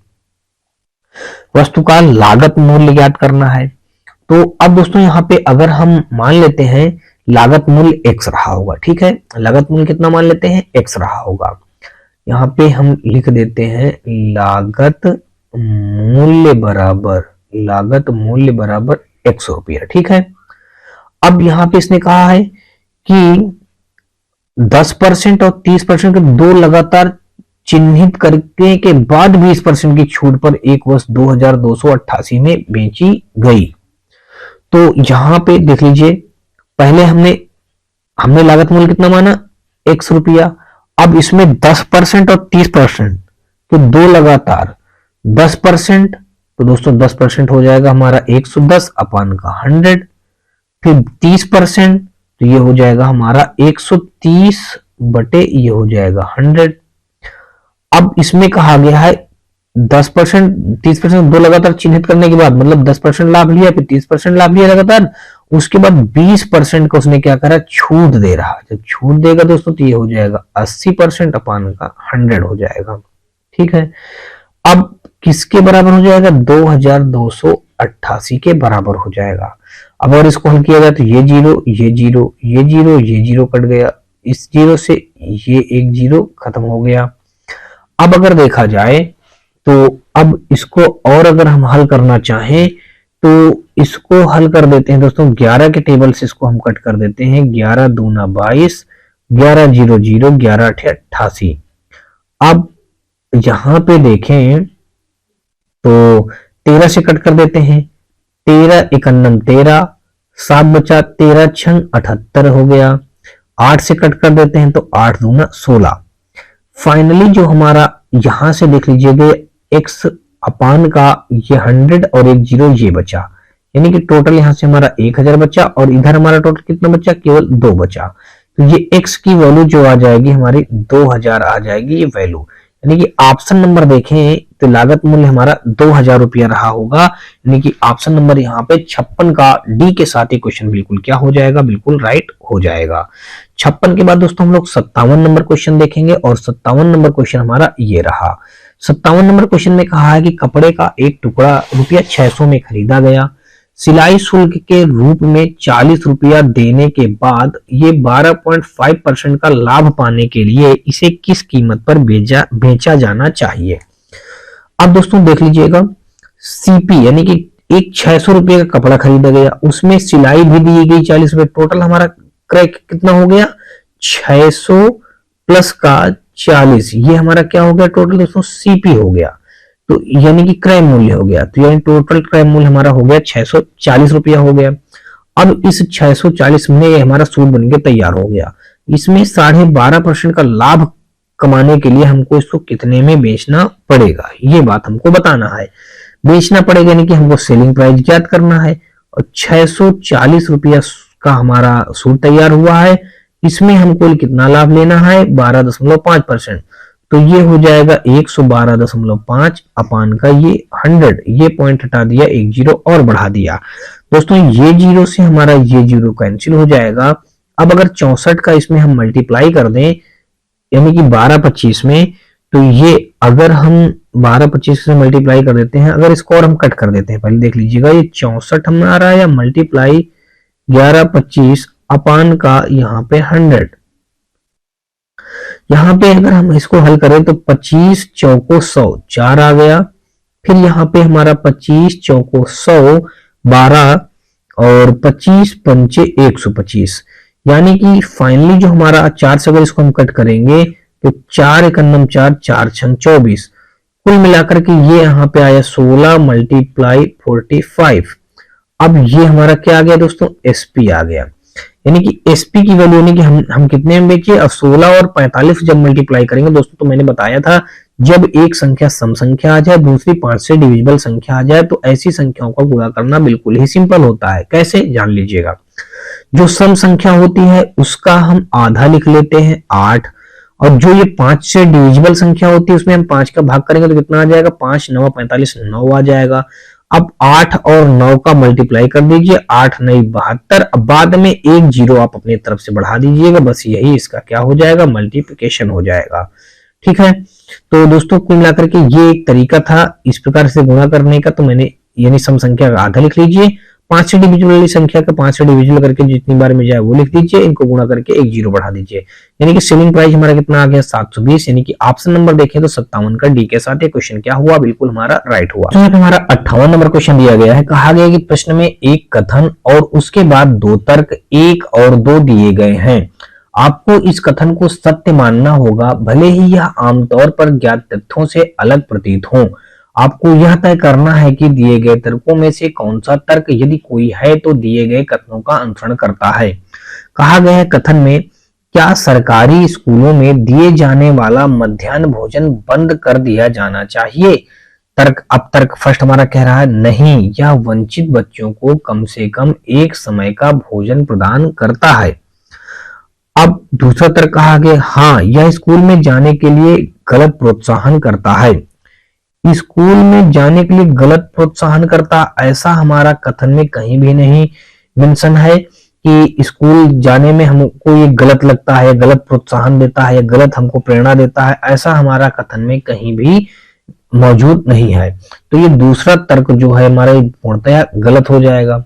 S1: वस्तु का लागत मूल्य ज्ञात करना है। तो अब दोस्तों यहाँ पे अगर हम मान लेते हैं लागत मूल्य x रहा होगा, ठीक है, लागत मूल्य कितना मान लेते हैं, x रहा होगा। यहाँ पे हम लिख देते हैं लागत मूल्य बराबर 100 रुपया, ठीक है। अब यहाँ पे इसने कहा है कि 10% और 30% के दो लगातार चिन्हित करने के बाद 20% की छूट पर एक वस्तु 2288 में बेची गई। तो यहां पे देख लीजिए, पहले हमने लागत मूल्य कितना माना, 100 रुपया। अब इसमें 10% और 30% तो दो लगातार 10%, तो दोस्तों 10% हो जाएगा हमारा 110 अपान का 100। फिर 30% तो ये हो जाएगा हमारा 130 बटे ये हो जाएगा 100। अब इसमें कहा गया है 10% 30% दो लगातार चिन्हित करने के बाद, मतलब 10% लाभ लिया, फिर 30% लाभ लिया लगातार, उसके बाद 20% का उसने क्या करा, छूट दे रहा। जब छूट देगा दोस्तों तो ये हो जाएगा 80% अपान का 100 हो जाएगा, ठीक है। अब किसके बराबर हो जाएगा, 2288 के बराबर हो जाएगा। अब अगर इसको हल किया जाए तो ये जीरो ये जीरो ये जीरो ये जीरो कट गया, इस जीरो से ये एक जीरो खत्म हो गया। अब अगर देखा जाए तो अब इसको और अगर हम हल करना चाहें तो इसको हल कर देते हैं दोस्तों 11 के टेबल से, इसको हम कट कर देते हैं। 11 दूना 22, 11 0 0, 11 8 88। अब यहां पे देखें तो 13 से कट कर देते हैं, 13 51 13, 7 बचा, 13 6 78 हो गया। 8 से कट कर देते हैं तो 8 दूना 16। फाइनली जो हमारा यहां से देख लीजिएगा x अपान का ये 100 और एक जीरो ये बचा, यानी कि टोटल यहाँ से हमारा 1000 बचा और इधर हमारा टोटल कितना बचा, केवल 2 बचा। तो ये x की वैल्यू जो आ जाएगी हमारी 2000 आ जाएगी ये वैल्यू। यानी कि ऑप्शन नंबर देखें तो लागत मूल्य हमारा 2000 रुपया रहा होगा। यानी कि ऑप्शन नंबर यहाँ पे 56 का डी के साथ ही क्वेश्चन बिल्कुल क्या हो जाएगा, बिल्कुल राइट हो जाएगा। 56 के बाद दोस्तों हम लोग 57 नंबर क्वेश्चन देखेंगे और 57 नंबर क्वेश्चन हमारा ये रहा। 57 नंबर क्वेश्चन में कहा है कि कपड़े का एक टुकड़ा रुपया 600 में खरीदा गया, सिलाई शुल्क के रूप में 40 रुपया देने के बाद ये 12.5% का लाभ पाने के लिए इसे किस कीमत पर बेचा जाना चाहिए। अब दोस्तों देख लीजिएगा, सीपी यानी कि एक 600 रुपये का कपड़ा खरीदा गया, उसमें सिलाई भी दी गई 40 रुपये, टोटल हमारा क्रय कितना हो गया 600 प्लस का 40, ये हमारा क्या हो गया टोटल दोस्तों सीपी हो गया। तो यानी कि क्रय मूल्य हो गया, तो यानी टोटल क्रय मूल्य हमारा हो गया 640 रुपया हो गया। अब इस 640 में ये हमारा सूट बन के तैयार हो गया, इसमें 12.5% का लाभ कमाने के लिए हमको इसको कितने में बेचना पड़ेगा, ये बात हमको बताना है। बेचना पड़ेगा यानी कि हमको सेलिंग प्राइस ज्ञात करना है और 640 रुपया का हमारा सूट तैयार हुआ है, इसमें हमको कितना लाभ लेना है 12.5%। तो ये हो जाएगा 112.5 अपान का ये 100, ये पॉइंट हटा दिया, एक जीरो और बढ़ा दिया। दोस्तों ये जीरो से हमारा ये जीरो कैंसिल हो जाएगा। अब अगर 64 का इसमें हम मल्टीप्लाई कर दें यानी कि 12-25 में, तो ये अगर हम 12-25 से मल्टीप्लाई कर देते हैं, अगर इसको और हम कट कर देते हैं, पहले देख लीजिएगा ये 64 हमारा या मल्टीप्लाई 11-25 अपान का यहाँ पे 100। यहाँ पे अगर हम इसको हल करें तो 25 चौको 100 4 आ गया, फिर यहाँ पे हमारा 25 चौको 100 12 और 25 पंचे 125, यानी कि फाइनली जो हमारा 4 से अगर इसको हम कट करेंगे तो 4 एकन्नम 4 4 छन 24, कुल मिलाकर के ये यहाँ पे आया 16 मल्टीप्लाई 45। अब ये हमारा क्या आ गया दोस्तों एसपी आ गया, यानी कि एसपी की वैल्यू यानी कि हम कितने में बेचे, और 16 और 45 जब मल्टीप्लाई करेंगे दोस्तों, तो मैंने बताया था जब एक संख्या सम संख्या आ जाए, दूसरी 5 से डिविजिबल संख्या आ जाए, तो ऐसी संख्याओं का गुणा करना बिल्कुल ही सिंपल होता है। कैसे जान लीजिएगा, जो सम संख्या होती है उसका हम आधा लिख लेते हैं 8, और जो ये 5 से डिविजिबल संख्या होती है उसमें हम 5 का भाग करेंगे तो कितना आ जाएगा 5 9 45 9 आ जाएगा। अब 8 और 9 का मल्टीप्लाई कर दीजिए, 8 9 72, अब बाद में एक जीरो आप अपनी तरफ से बढ़ा दीजिएगा, बस यही इसका क्या हो जाएगा मल्टीप्लिकेशन हो जाएगा। ठीक है, तो दोस्तों कुल मिलाकर के ये एक तरीका था इस प्रकार से गुणा करने का। तो मैंने यानी सम संख्या का आधा लिख लीजिए, 5 से डिविजिबल वाली संख्या का 5 से डिविजिबल करके जितनी बार में जाए वो लिख दीजिए, इनको गुणा करके एक जीरो बढ़ा दीजिए, यानी कि सेलिंग प्राइस हमारा कितना आ गया 720, यानी कि ऑप्शन नंबर देखें तो 57 का डी के साथ ये क्वेश्चन क्या हुआ, बिल्कुल हमारा राइट हुआ। तो यहाँ पे हमारा 58 नंबर क्वेश्चन दिया गया है, कहा गया कि प्रश्न में एक कथन और उसके बाद 2 तर्क 1 और 2 दिए गए हैं, आपको इस कथन को सत्य मानना होगा भले ही यह आमतौर पर ज्ञात तथ्यों से अलग प्रतीत हो। आपको यह तय करना है कि दिए गए तर्कों में से कौन सा तर्क यदि कोई है तो दिए गए कथनों का अनुसरण करता है। कहा गया है कथन में क्या सरकारी स्कूलों में दिए जाने वाला मध्याह्न भोजन बंद कर दिया जाना चाहिए। तर्क फर्स्ट हमारा कह रहा है नहीं, यह वंचित बच्चों को कम से कम एक समय का भोजन प्रदान करता है। अब दूसरा तर्क कहा गया हाँ, यह स्कूल में जाने के लिए गलत प्रोत्साहन करता है। स्कूल में जाने के लिए गलत प्रोत्साहन करता, ऐसा हमारा कथन में कहीं भी नहीं मेंशन है कि स्कूल जाने में हमको ये गलत लगता है, गलत प्रोत्साहन देता है या गलत हमको प्रेरणा देता है, ऐसा हमारा कथन में कहीं भी मौजूद नहीं है। तो ये दूसरा तर्क जो है हमारा पूर्णतया गलत हो जाएगा।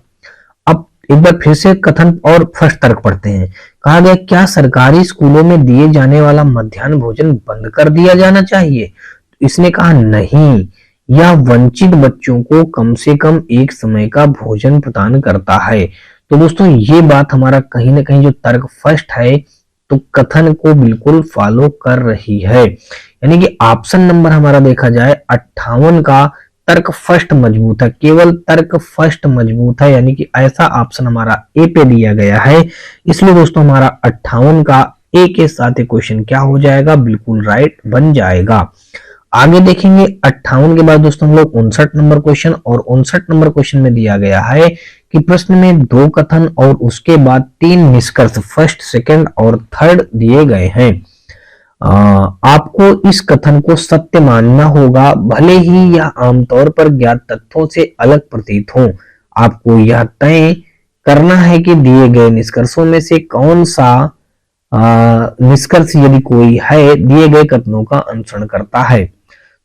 S1: अब एक बार फिर से कथन और फर्स्ट तर्क पढ़ते हैं। कहा गया क्या सरकारी स्कूलों में दिए जाने वाला मध्याह्न भोजन बंद कर दिया जाना चाहिए। इसने कहा नहीं, यह वंचित बच्चों को कम से कम एक समय का भोजन प्रदान करता है। तो दोस्तों ये बात हमारा कहीं ना कहीं जो तर्क फर्स्ट है तो कथन को बिल्कुल फॉलो कर रही है, यानी कि ऑप्शन नंबर हमारा देखा जाए 58 का तर्क फर्स्ट मजबूत है, केवल तर्क फर्स्ट मजबूत है, यानी कि ऐसा ऑप्शन हमारा ए पे दिया गया है। इसलिए दोस्तों हमारा 58 का ए के साथ क्वेश्चन क्या हो जाएगा बिल्कुल राइट बन जाएगा। आगे देखेंगे 58 के बाद दोस्तों हम लोग 59 नंबर क्वेश्चन, और 59 नंबर क्वेश्चन में दिया गया है कि प्रश्न में 2 कथन और उसके बाद 3 निष्कर्ष फर्स्ट, सेकंड और थर्ड दिए गए हैं। आपको इस कथन को सत्य मानना होगा, भले ही यह आमतौर पर ज्ञात तथ्यों से अलग प्रतीत हो। आपको यह तय करना है कि दिए गए निष्कर्षों में से कौन सा निष्कर्ष, यदि कोई है, दिए गए कथनों का अनुसरण करता है।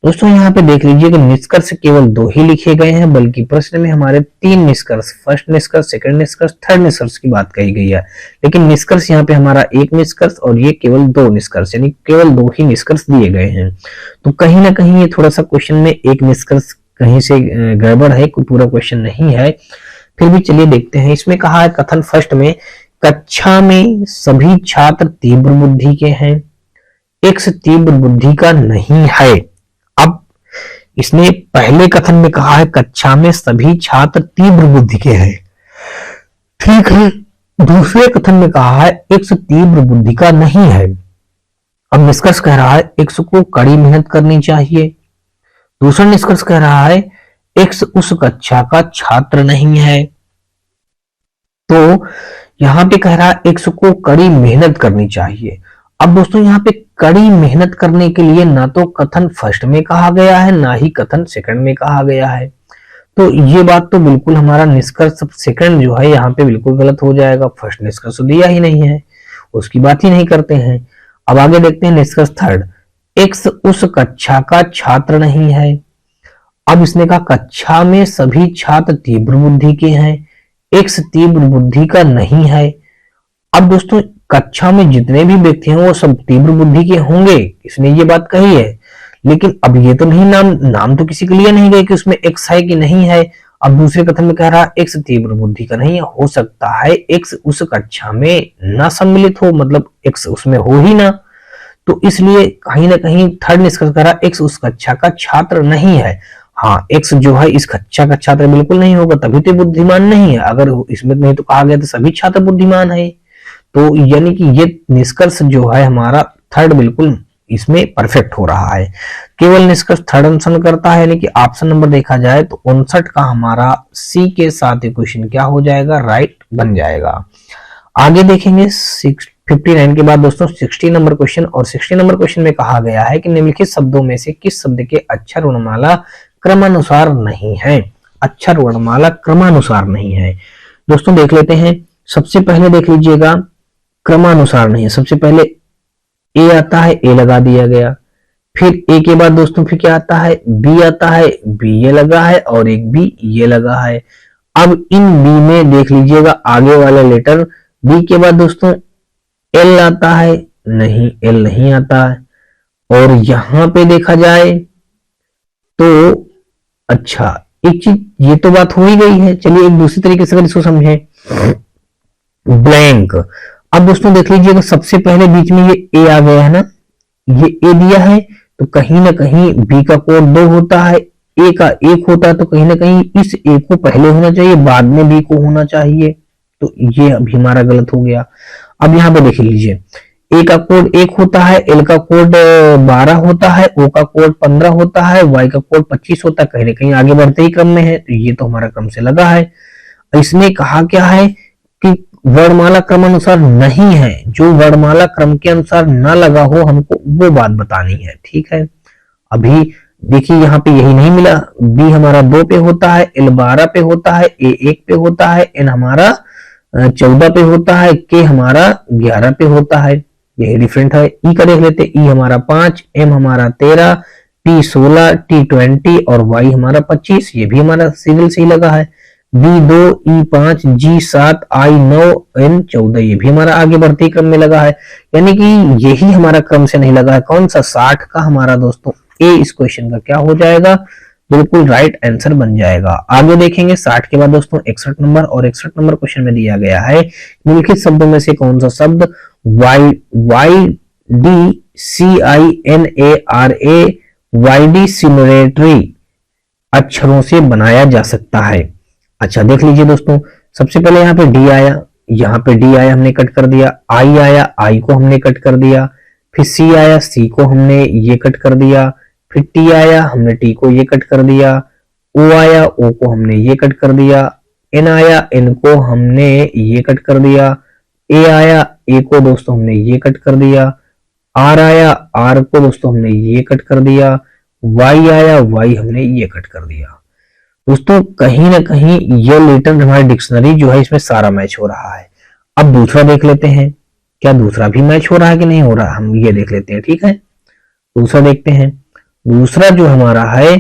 S1: दोस्तों यहाँ पे देख लीजिए कि निष्कर्ष केवल 2 ही लिखे गए हैं, बल्कि प्रश्न में हमारे 3 निष्कर्ष, फर्स्ट निष्कर्ष, सेकंड निष्कर्ष, थर्ड निष्कर्ष की बात कही गई है। लेकिन निष्कर्ष यहाँ पे हमारा 1 निष्कर्ष और ये केवल 2 निष्कर्ष, यानी केवल 2 ही निष्कर्ष दिए गए हैं। तो कहीं ना कहीं ये थोड़ा सा क्वेश्चन में एक निष्कर्ष कहीं से गड़बड़ है, कोई पूरा क्वेश्चन नहीं है। फिर भी चलिए देखते हैं। इसमें कहा है कथन फर्स्ट में, कक्षा में सभी छात्र तीव्र बुद्धि के हैं, एक्स तीव्र बुद्धि का नहीं है। अब इसने पहले कथन में कहा है कक्षा में सभी छात्र तीव्र बुद्धि के हैं, ठीक है। दूसरे कथन में कहा है एक्स तीव्र बुद्धि का नहीं है। अब निष्कर्ष कह रहा है एक्स को कड़ी मेहनत करनी चाहिए। दूसरा निष्कर्ष कह रहा है एक्स उस कक्षा का छात्र नहीं है। तो यहां पे कह रहा है एक्स को कड़ी मेहनत करनी चाहिए। अब दोस्तों यहाँ पे कड़ी मेहनत करने के लिए ना तो कथन फर्स्ट में कहा गया है, ना ही कथन सेकंड में कहा गया है। तो ये बात तो बिल्कुल हमारा निष्कर्ष सेकंड जो है यहाँ पे बिल्कुल गलत हो जाएगा। फर्स्ट निष्कर्ष दिया ही नहीं है, उसकी बात ही नहीं करते हैं। अब आगे देखते हैं निष्कर्ष थर्ड, एक्स उस कक्षा का छात्र नहीं है। अब इसने कहा कक्षा में सभी छात्र तीव्र बुद्धि के हैं, एक्स तीव्र बुद्धि का नहीं है। अब दोस्तों कक्षा में जितने भी व्यक्ति हैं वो सब तीव्र बुद्धि के होंगे, इसने ये बात कही है। लेकिन अब ये तो नहीं, नाम तो किसी के लिए नहीं गए कि उसमें एक्स है कि नहीं है। अब दूसरे कथन में कह रहा है एक्स तीव्र बुद्धि का नहीं है। हो सकता है एक्स उस कक्षा में ना सम्मिलित हो, मतलब एक्स उसमें हो ही ना। तो इसलिए कहीं ना कहीं थर्ड निष्कर्ष कह रहा एक्स उस कक्षा का छात्र नहीं है। हाँ, एक्स जो है इस कक्षा का छात्र बिल्कुल नहीं होगा, तभी तो बुद्धिमान नहीं है। अगर इसमें नहीं तो कहा गया तो सभी छात्र बुद्धिमान है। तो यानी कि ये निष्कर्ष जो है हमारा थर्ड बिल्कुल इसमें परफेक्ट हो रहा है। केवल निष्कर्ष थर्ड अनुसरण करता है, यानी कि ऑप्शन नंबर देखा जाए तो 59 का हमारा सी के साथ इक्वेशन क्या हो जाएगा, राइट बन जाएगा। आगे देखेंगे 59 के बाद दोस्तों 60 नंबर क्वेश्चन, और 60 नंबर क्वेश्चन में कहा गया है कि निम्नलिखित शब्दों में से किस शब्द के अक्षर वर्णमाला क्रमानुसार नहीं है। अक्षर वर्णमाला क्रमानुसार नहीं है। दोस्तों देख लेते हैं। सबसे पहले देख लीजिएगा क्रमानुसार नहीं है। सबसे पहले ए आता है, ए लगा दिया गया। फिर ए के बाद दोस्तों फिर क्या आता है, बी आता है, बी ये लगा है, और एक बी ये लगा है। अब इन बी में देख लीजिएगा आगे वाला लेटर बी के बाद दोस्तों एल आता है, नहीं एल नहीं आता है। और यहां पे देखा जाए तो अच्छा एक चीज, ये तो बात हो ही गई है। चलिए एक दूसरी तरीके से अगर इसको समझें, ब्लैंक। अब दोस्तों देख लीजिएगा सबसे पहले बीच में ये ए आ गया है ना, ये ए दिया है, तो कहीं ना कहीं बी का कोड 2 होता है, ए का 1 होता है, तो कहीं ना कहीं इस ए को पहले होना चाहिए, बाद में बी को होना चाहिए। तो ये अभी हमारा गलत हो गया। अब यहाँ पे देख लीजिए ए का कोड 1 होता है, एल का कोड 12 होता है, ओ का कोड 15 होता है, वाई का कोड 25 होता है। कहीं ना कहीं आगे बढ़ते ही क्रम में है, तो ये तो हमारा क्रम से लगा है। इसने कहा क्या है कि वर्णमाला क्रमानुसार नहीं है। जो वर्णमाला क्रम के अनुसार ना लगा हो हमको वो बात बतानी है, ठीक है। अभी देखिए यहाँ पे यही नहीं मिला। बी हमारा 2 पे होता है, एल 12 पे होता है, ए 1 पे होता है, एन हमारा 14 पे होता है, के हमारा 11 पे होता है। यही डिफरेंट है। ई का देख लेते, ई हमारा 5, एम हमारा 13, पी 16, टी 20 और वाई हमारा 25। ये भी हमारा सिविल से ही लगा है। बी 2, ई 5, जी 7, आई 9, एन 14। ये भी हमारा आगे बढ़ते क्रम में लगा है, यानी कि यही हमारा क्रम से नहीं लगा है। कौन सा 60 का हमारा दोस्तों ए इस क्वेश्चन का क्या हो जाएगा, बिल्कुल राइट आंसर बन जाएगा। आगे देखेंगे 60 के बाद दोस्तों 61 नंबर, और 61 नंबर क्वेश्चन में दिया गया है निम्नलिखित शब्दों में से कौन सा शब्द Y D C I N A R A Y D सिमुलेटरी अक्षरों से बनाया जा सकता है। अच्छा देख लीजिए दोस्तों, सबसे पहले यहाँ पे डी आया, यहाँ पे डी आया हमने कट कर दिया, आई आया, आई को हमने कट कर दिया, फिर सी आया, सी को हमने ये कट कर दिया, फिर टी आया, हमने टी को ये कट कर दिया, ओ आया, ओ को हमने ये कट कर दिया, एन आया, एन को हमने ये कट कर दिया, ए आया, ए को दोस्तों हमने ये कट कर दिया, आर आया, आर को दोस्तों हमने ये कट कर दिया, वाई आया, वाई हमने ये कट कर दिया। दोस्तों कहीं ना कहीं ये लेटर हमारी डिक्शनरी जो है इसमें सारा मैच हो रहा है। अब दूसरा देख लेते हैं, क्या दूसरा भी मैच हो रहा है कि नहीं हो रहा, हम ये देख लेते हैं। ठीक है, दूसरा देखते हैं। दूसरा जो हमारा है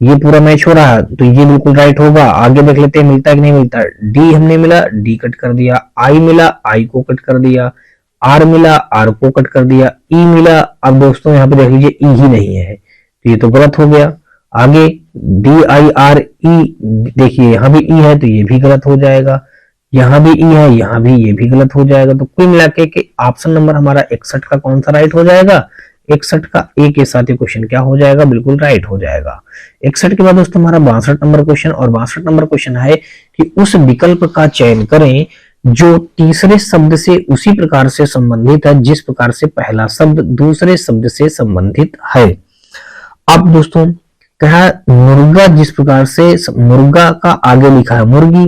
S1: ये पूरा मैच हो रहा है तो ये बिल्कुल राइट होगा। आगे देख लेते हैं मिलता है कि नहीं मिलता। डी हमने मिला, डी कट कर दिया, आई मिला, आई को कट कर दिया, आर मिला, आर को कट कर दिया, ई मिला। अब दोस्तों यहाँ पे देख लीजिए ई ही नहीं है तो ये तो गलत हो गया। आगे डी आई आर ई, देखिए यहाँ भी ई है तो ये भी गलत हो जाएगा, यहाँ भी ई है, यहाँ भी ये भी गलत हो जाएगा। तो कुल मिला के ऑप्शन नंबर हमारा 61 का कौन सा राइट हो जाएगा, 61 का ए के साथ ये क्वेश्चन क्या हो जाएगा, बिल्कुल राइट हो जाएगा। 61 के बाद दोस्तों हमारा 62 नंबर क्वेश्चन, और 62 नंबर क्वेश्चन है कि उस विकल्प का चयन करें जो तीसरे शब्द से उसी प्रकार से संबंधित है जिस प्रकार से पहला शब्द दूसरे शब्द से संबंधित है। अब दोस्तों कहा मुर्गा, जिस प्रकार से मुर्गा का आगे लिखा है मुर्गी,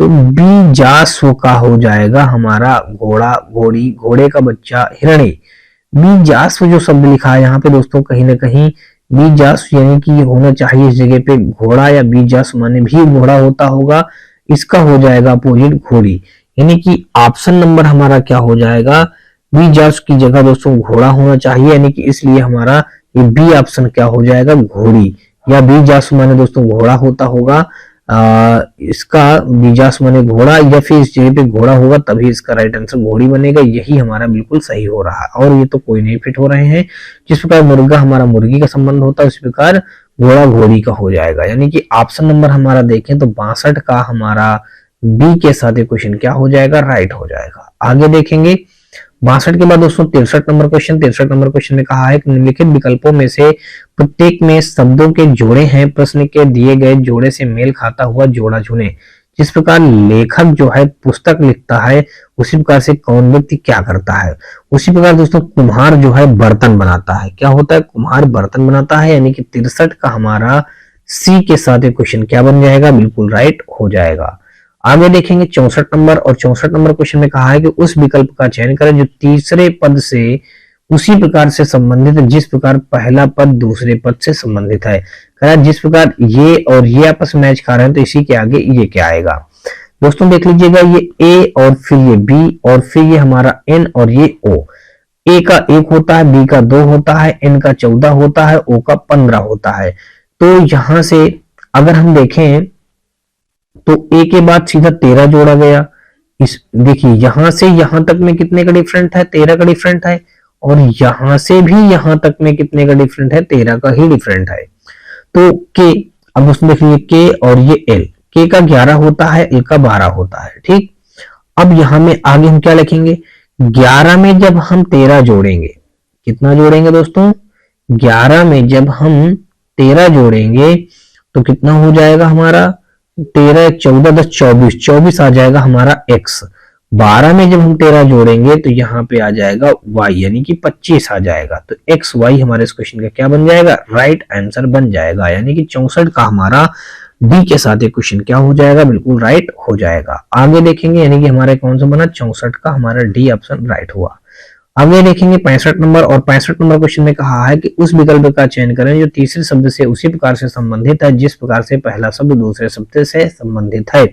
S1: तो बीजास्व का हो जाएगा हमारा घोड़ा, घोड़ी, घोड़े का बच्चा हिरणी। बीजास्व जो शब्द लिखा है यहाँ पे दोस्तों कहीं ना कहीं बीजास्व यानी कि ये होना चाहिए इस जगह पे घोड़ा, या बीजास्व माने भी घोड़ा होता होगा, इसका हो जाएगा अपोजिट घोड़ी। यानी कि ऑप्शन नंबर हमारा क्या हो जाएगा, बीजास्व की जगह दोस्तों घोड़ा होना चाहिए, यानी कि इसलिए हमारा ये बी ऑप्शन क्या हो जाएगा, घोड़ी, या बीजास्व माने दोस्तों घोड़ा होता होगा। इसका बीजास्व माने घोड़ा, या फिर इस जगह पे घोड़ा होगा तभी इसका राइट आंसर घोड़ी बनेगा। यही हमारा बिल्कुल सही हो रहा है, और ये तो कोई नहीं फिट हो रहे हैं। जिस प्रकार मुर्गा हमारा मुर्गी का संबंध होता है उस प्रकार घोड़ा घोड़ी का हो जाएगा। यानी कि ऑप्शन नंबर हमारा देखें तो 62 का हमारा बी के साथ ये क्वेश्चन क्या हो जाएगा, राइट हो जाएगा। आगे देखेंगे 62 के बाद दोस्तों 63 नंबर क्वेश्चन। 63 नंबर क्वेश्चन में कहा है कि निम्नलिखित विकल्पों में से प्रत्येक में शब्दों के जोड़े हैं, प्रश्न के दिए गए जोड़े से मेल खाता हुआ जोड़ा चुने। जिस प्रकार लेखक जो है पुस्तक लिखता है उसी प्रकार से कौन व्यक्ति क्या करता है। उसी प्रकार दोस्तों कुम्हार जो है बर्तन बनाता है, क्या होता है, कुम्हार बर्तन बनाता है। यानी कि 63 का हमारा सी के साथ ये क्वेश्चन क्या बन जाएगा, बिल्कुल राइट हो जाएगा। आगे देखेंगे 64 नंबर, और 64 नंबर क्वेश्चन में कहा है कि उस विकल्प का चयन करें जो तीसरे पद से उसी प्रकार से संबंधित है जिस प्रकार पहला पद दूसरे पद से संबंधित है। कहा जिस प्रकार ये और ये आपस में मैच खा रहे हैं तो इसी के आगे ये क्या आएगा। दोस्तों देख लीजिएगा, ये ए और फिर ये बी और फिर ये हमारा एन और ये ओ। ए का 1 होता है, बी का 2 होता है, एन का 14 होता है, ओ का 15 होता है। तो यहां से अगर हम देखें तो ए के बाद सीधा 13 जोड़ा गया। इस देखिए यहां से यहां तक में कितने का डिफरेंट है, 13 का डिफरेंट है, और यहां से भी यहां तक में कितने का डिफरेंट है, 13 का ही डिफरेंट है। तो के, अब दोस्तों देखिए के और ये एल, के का 11 होता है, एल का 12 होता है। ठीक, अब यहां में आगे हम क्या लिखेंगे, 11 में जब हम 13 जोड़ेंगे, कितना जोड़ेंगे दोस्तों, 11 में जब हम 13 जोड़ेंगे तो कितना हो जाएगा हमारा, 13 14 10 24, 24 आ जाएगा हमारा x। 12 में जब हम 13 जोड़ेंगे तो यहाँ पे आ जाएगा y, यानी कि 25 आ जाएगा। तो x y हमारे इस क्वेश्चन का क्या बन जाएगा, राइट आंसर बन जाएगा। यानी कि 64 का हमारा डी के साथ ये क्वेश्चन क्या हो जाएगा, बिल्कुल राइट हो जाएगा। आगे देखेंगे, यानी कि हमारे कौन सा बना, 64 का हमारा डी ऑप्शन राइट हुआ। आगे देखेंगे 65 नंबर, और 65 नंबर क्वेश्चन में कहा है कि उस विकल्प का चयन करें जो तीसरे शब्द से उसी प्रकार से संबंधित है जिस प्रकार से पहला शब्द दूसरे शब्द से संबंधित है।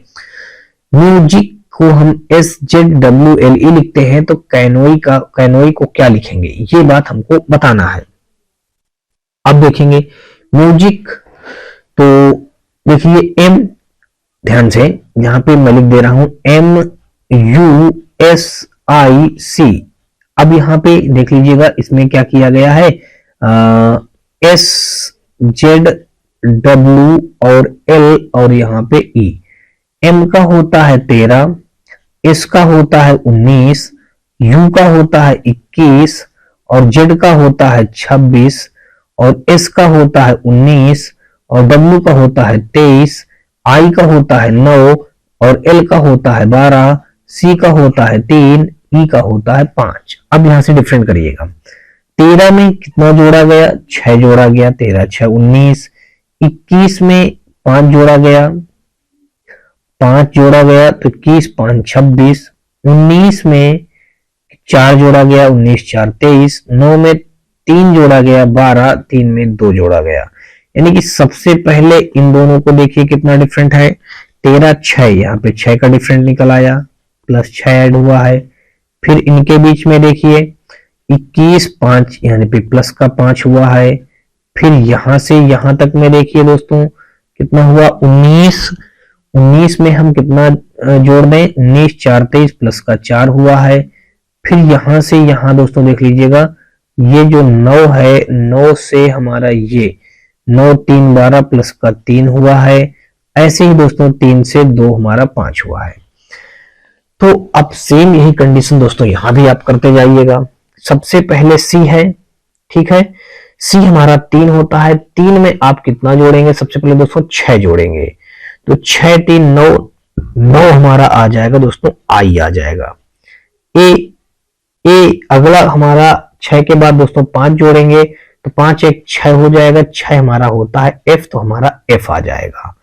S1: म्यूजिक को हम SZWLE लिखते हैं तो कैनोई को क्या लिखेंगे, ये बात हमको बताना है। अब देखेंगे म्यूजिक, तो देखिए M, ध्यान से यहां पे मैं लिख दे रहा हूं MUSIC। अब यहाँ पे देख लीजिएगा इसमें क्या किया गया है, SZW और L और यहाँ पे E। M का होता है 13, S का होता है 19, U का होता है 21, और Z का होता है 26, और S का होता है 19, और W का होता है 23, I का होता है 9, और L का होता है 12, C का होता है 3, ई का होता है 5। अब यहां से डिफरेंट करिएगा, 13 में कितना जोड़ा गया, 6 जोड़ा गया, 13 6 19। 21 में 5 जोड़ा गया, 5 जोड़ा गया तो 21 5 26। 19 में 4 जोड़ा गया, 19 4 23। 9 में 3 जोड़ा गया, 12। 3 में 2 जोड़ा गया। यानी कि सबसे पहले इन दोनों को देखिए कितना डिफरेंट है, 13 6, यहाँ पे 6 का डिफरेंट निकल आया, प्लस 6 ऐड हुआ है। फिर इनके बीच में देखिए 21 5, यानी पे प्लस का 5 हुआ है। फिर यहां से यहां तक में देखिए दोस्तों कितना हुआ, 19। 19 में हम कितना जोड़ दें, 19 4 23 प्लस का 4 हुआ है। फिर यहां से यहां दोस्तों देख लीजिएगा, ये जो 9 है, 9 से हमारा ये 9 3 12 प्लस का 3 हुआ है। ऐसे ही दोस्तों 3 से 2 हमारा 5 हुआ है। तो अब सेम यही कंडीशन दोस्तों यहां भी आप करते जाइएगा। सबसे पहले सी है, ठीक है, सी हमारा 3 होता है। 3 में आप कितना जोड़ेंगे, सबसे पहले दोस्तों 6 जोड़ेंगे, तो 6 3 9, 9 हमारा आ जाएगा दोस्तों, आई आ जाएगा। ए अगला हमारा 6 के बाद दोस्तों 5 जोड़ेंगे, तो 5 1 6 हो जाएगा, 6 हमारा होता है एफ, तो हमारा एफ आ जाएगा।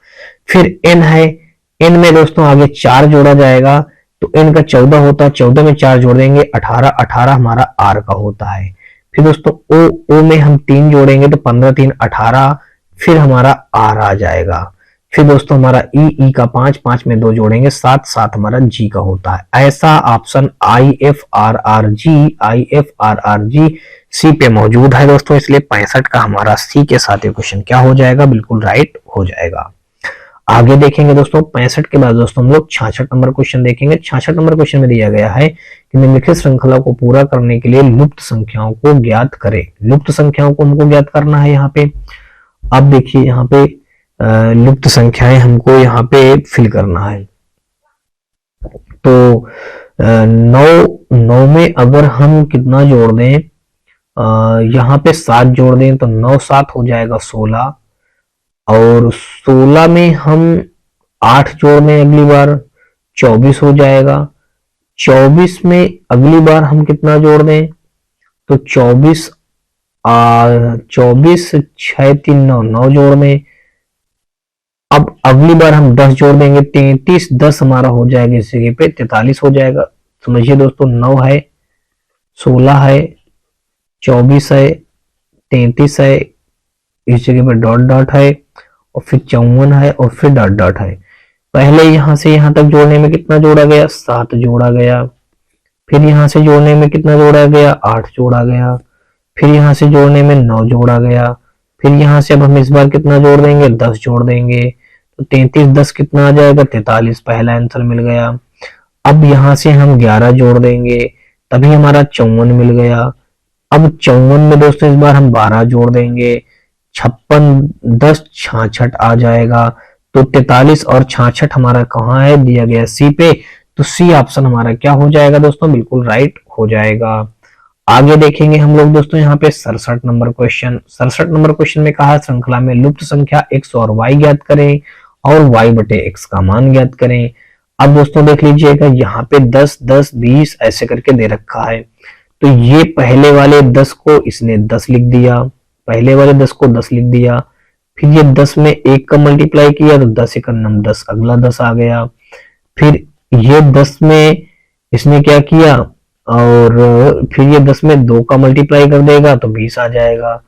S1: फिर एन है, एन में दोस्तों आगे 4 जोड़ा जाएगा, तो एन का 14 होता है, 14 में 4 जोड़ देंगे, 18, 18 हमारा आर का होता है। फिर दोस्तों ओ में हम 3 जोड़ेंगे, तो 15 3 18, फिर हमारा आर आ जाएगा। फिर दोस्तों हमारा ई का 5, 5 में 2 जोड़ेंगे, 7 7 हमारा जी का होता है। ऐसा option I F R R G C पे मौजूद है दोस्तों, इसलिए 65 का हमारा सी के साथ ये क्वेश्चन क्या हो जाएगा, बिल्कुल राइट हो जाएगा। आगे देखेंगे दोस्तों 65 के बाद दोस्तों हम लोग 66 नंबर क्वेश्चन देखेंगे। 66 नंबर क्वेश्चन में दिया गया है कि निम्नलिखित श्रृंखला को पूरा करने के लिए लुप्त संख्याओं को ज्ञात करें। लुप्त संख्याओं को हमको ज्ञात करना है यहाँ पे। अब देखिए यहाँ पे लुप्त संख्याएं हमको यहाँ पे फिल करना है। तो 9 में अगर हम कितना जोड़ दें, यहाँ पे 7 जोड़ दें, तो 9 7 हो जाएगा 16, और 16 में हम 8 जोड़ दें अगली बार, 24 हो जाएगा। 24 में अगली बार हम कितना जोड़ दें, तो 24 6 3 9, 9 जोड़ दें। अब अगली बार हम 10 जोड़ देंगे, 33 10 हमारा हो जाएगा, इस जगह पे 43 हो जाएगा। समझिए दोस्तों 9 है, 16 है, 24 है, 33 है, इस जगह पे डॉट डॉट है, और फिर 54 है, और फिर डॉट डॉट है। पहले यहां से यहां तक जोड़ने में कितना जोड़ा गया, 7 जोड़ा गया। फिर यहां से जोड़ने में कितना जोड़ा गया, 8 जोड़ा गया। फिर यहां से जोड़ने में 9 जोड़ा गया। फिर यहां से अब हम इस बार कितना जोड़ देंगे, 10 जोड़ देंगे, तो 33 10 कितना आ जाएगा, 43, पहला आंसर मिल गया। अब यहां से हम 11 जोड़ देंगे, तभी हमारा 54 मिल गया। अब 54 में दोस्तों इस बार हम 12 जोड़ देंगे, 56 10 66 आ जाएगा। तो 43 और 66 हमारा कहाँ है, दिया गया सी पे, तो सी ऑप्शन हमारा क्या हो जाएगा दोस्तों, बिल्कुल राइट हो जाएगा। आगे देखेंगे हम लोग दोस्तों यहाँ पे 67 नंबर क्वेश्चन। 67 नंबर क्वेश्चन में कहा श्रृंखला में लुप्त संख्या x और y ज्ञात करें और y बटे x का मान ज्ञात करें। अब दोस्तों देख लीजिएगा यहाँ पे 10 10 20 ऐसे करके दे रखा है, तो ये पहले वाले 10 को इसने 10 लिख दिया, पहले वाले 10 को 10 लिख दिया। फिर ये 10 में 1 का मल्टीप्लाई किया, तो 10 1 9 10, अगला 10 आ गया। फिर ये 10 में इसने क्या किया, और फिर ये 10 में 2 का मल्टीप्लाई कर देगा, तो 20 आ जाएगा।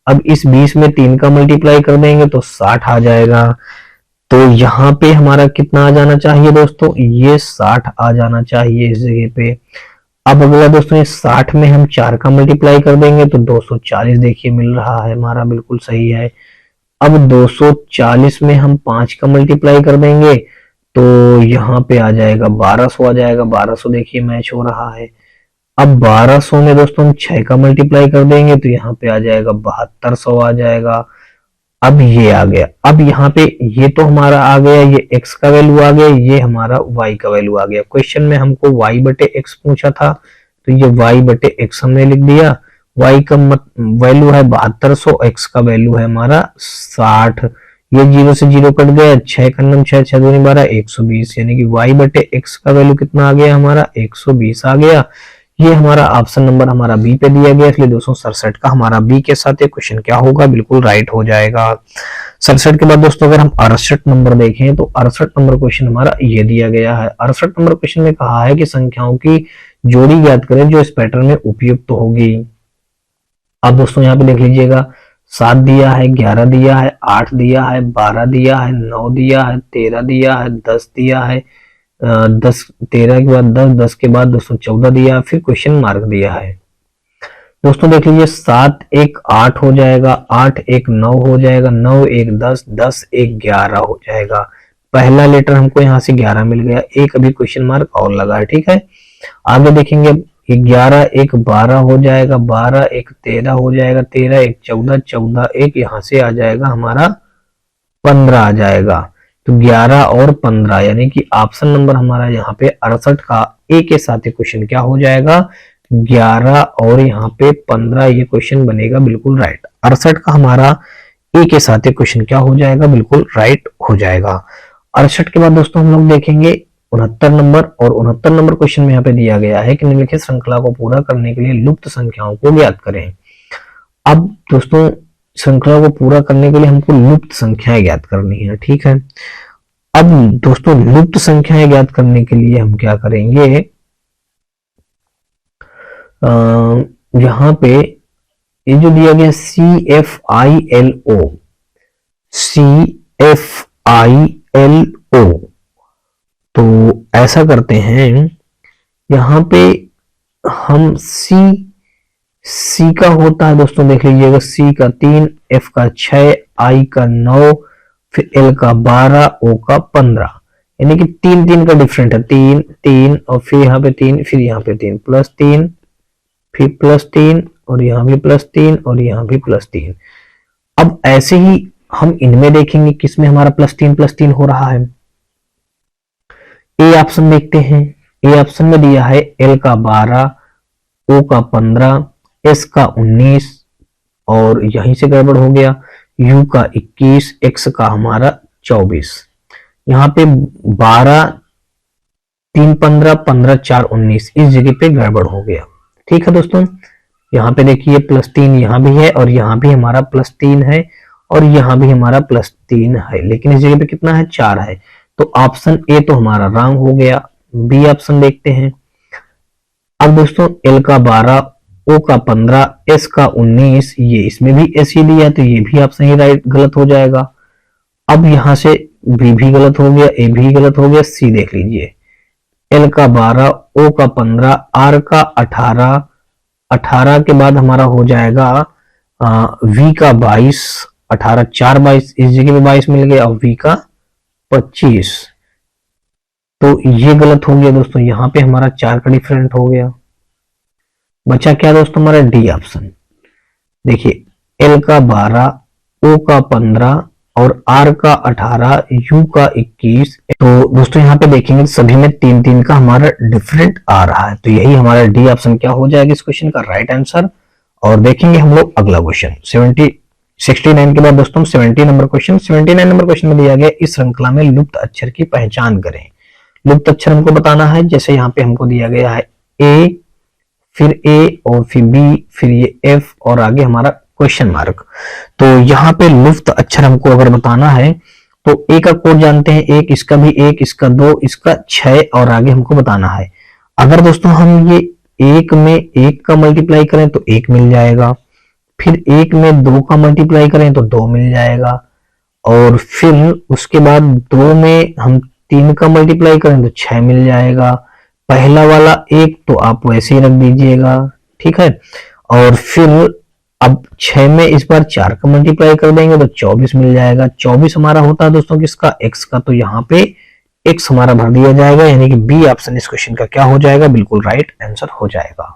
S1: अब इस 20 में 3 का मल्टीप्लाई कर देंगे, तो 60 आ जाएगा। तो यहाँ पे हमारा कितना आ जाना चाहिए दोस्तों, ये 60 आ जाना चाहिए इस जगह पे। अब अगला दोस्तों ये 60 में हम 4 का मल्टीप्लाई कर देंगे, तो 240 देखिए मिल रहा है हमारा, बिल्कुल सही है। अब 240 में हम 5 का मल्टीप्लाई कर देंगे, तो यहाँ पे आ जाएगा 1200 आ जाएगा, 1200 देखिए मैच हो रहा है। अब 1200 में दोस्तों हम 6 का मल्टीप्लाई कर देंगे, तो यहाँ पे आ जाएगा 7200 आ जाएगा। अब ये आ गया, अब यहाँ पे ये तो हमारा आ गया, ये x का वैल्यू आ गया, ये हमारा y का वैल्यू आ गया। क्वेश्चन में हमको y बटे x पूछा था, तो ये y बटे x हमने लिख दिया। y का वैल्यू है 7200, x का वैल्यू है हमारा 60। ये 0 से 0 कट गया, 6 का 9 6 6 दूनी 12, 120, यानी कि y बटे x का वैल्यू कितना आ गया हमारा, 120 आ गया। ये हमारा ऑप्शन नंबर हमारा बी पे दिया गया, इसलिए 267 का हमारा बी के साथ ये क्वेश्चन क्या होगा, बिल्कुल राइट हो जाएगा। 67 के बाद दोस्तों अगर हम 68 नंबर देखें तो 68 नंबर क्वेश्चन हमारा ये दिया गया है। 68 नंबर क्वेश्चन में कहा है कि संख्याओं की जोड़ी ज्ञात करें जो इस पैटर्न में उपयुक्त होगी। अब दोस्तों यहाँ पे देख लीजिएगा, 7 दिया है, 11 दिया है, 8 दिया है, 12 दिया है, 9 दिया है, 13 दिया है, 10 दिया है, 10 13 के बाद 10, 10 के बाद दोस्तों 14 दिया, फिर क्वेश्चन मार्क दिया है। दोस्तों देख लीजिए, 7 1 8 हो जाएगा, 8 1 9 हो जाएगा, 9 1 10, 10 1 11 हो जाएगा। पहला लेटर हमको यहाँ से 11 मिल गया, एक अभी क्वेश्चन मार्क और लगा है, ठीक है। आगे देखेंगे, 11 1 12 हो जाएगा, 12 1 13 हो जाएगा, 13 1 14, 14 1 यहाँ से आ जाएगा हमारा 15 आ जाएगा। तो 11 और 15 यानी कि ऑप्शन नंबर हमारा यहाँ पे 68 का ए के साथ ये क्वेश्चन क्या हो जाएगा, 11 और यहाँ पे 15 ये क्वेश्चन बनेगा बिल्कुल राइट। 68 का हमारा ए के साथ ये क्वेश्चन क्या हो जाएगा, बिल्कुल राइट हो जाएगा। 68 के बाद दोस्तों हम लोग देखेंगे 69 नंबर, और 69 नंबर क्वेश्चन में यहाँ पे दिया गया है कि निम्नलिखित श्रृंखला को पूरा करने के लिए लुप्त संख्याओं को ज्ञात करें। अब दोस्तों श्रृंखला को पूरा करने के लिए हमको लुप्त संख्याएं ज्ञात करनी है, ठीक है। अब दोस्तों लुप्त संख्याएं ज्ञात करने के लिए हम क्या करेंगे, यहाँ पे ये जो दिया गया CFILO, CFILO, तो ऐसा करते हैं, यहाँ पे हम C का होता है दोस्तों, देख लीजिएगा, C का 3, F का 6, I का 9, फिर L का 12, O का 15, यानी कि 3 3 का डिफरेंट है, 3 3 और फिर यहाँ पे 3, फिर यहाँ पे 3, +3, फिर +3 और यहाँ भी +3 और यहाँ भी +3। अब ऐसे ही हम इनमें देखेंगे किसमें हमारा +3 हो रहा है। ए ऑप्शन देखते हैं, ए ऑप्शन में दिया है L का 12, O का 15, S का 19 और यहीं से गड़बड़ हो गया, U का 21, X का हमारा 24। यहाँ पे 12 3 15, 15 4 19, इस जगह पे गड़बड़ हो गया, ठीक है दोस्तों। यहाँ पे देखिए +3 यहाँ भी है और यहाँ भी हमारा +3 है और यहाँ भी हमारा +3 है, लेकिन इस जगह पे कितना है, 4 है। तो ऑप्शन ए तो हमारा रॉन्ग हो गया। बी ऑप्शन देखते हैं। अब दोस्तों L का 12, O का 15, S का 19, ये इसमें भी S ही दिया है तो ये भी ऑप्शन ही राइट गलत हो जाएगा। अब यहां से B भी गलत हो गया, A भी गलत हो गया, C देख लीजिए, L का 12, O का 15, R का 18, 18 के बाद हमारा हो जाएगा V का 22, 18 4 22, इस जगह पे 22 मिल गया, और V का 25, तो ये गलत हो गया दोस्तों। यहाँ पे हमारा 4 का डिफरेंट हो गया, बचा क्या दोस्तों हमारा डी ऑप्शन। देखिए L का 12, O का 15 और R का 18, U का 21। तो दोस्तों यहाँ पे देखेंगे सभी में 3 3 का हमारा डिफरेंट आ रहा है, तो यही हमारा डी ऑप्शन क्या हो जाएगा इस क्वेश्चन का राइट आंसर। और देखेंगे हम लोग अगला क्वेश्चन 69 के बाद दोस्तों 70 नंबर क्वेश्चन। 79 नंबर क्वेश्चन में दिया गया इस श्रृंखला में लुप्त अक्षर की पहचान करें। लुप्त अक्षर हमको बताना है, जैसे यहाँ पे हमको दिया गया है A, फिर A और फिर B, फिर ये F और आगे हमारा क्वेश्चन मार्क। तो यहाँ पे लुप्त अक्षर हमको अगर बताना है तो A का कोड जानते हैं, एक इसका भी, एक इसका 2, इसका 6 और आगे हमको बताना है। अगर दोस्तों हम ये 1 में 1 का मल्टीप्लाई करें तो 1 मिल जाएगा, फिर 1 में 2 का मल्टीप्लाई करें तो 2 मिल जाएगा, और फिर उसके बाद 2 में हम 3 का मल्टीप्लाई करें तो 6 मिल जाएगा। पहला वाला 1 तो आप वैसे ही रख दीजिएगा, ठीक है। और फिर अब 6 में इस बार 4 का मल्टीप्लाई कर देंगे तो 24 मिल जाएगा। 24 हमारा होता है दोस्तों किसका, x का, तो यहाँ पे x हमारा भर दिया जाएगा, यानी कि बी ऑप्शन इस क्वेश्चन का क्या हो जाएगा, बिल्कुल राइट आंसर हो जाएगा।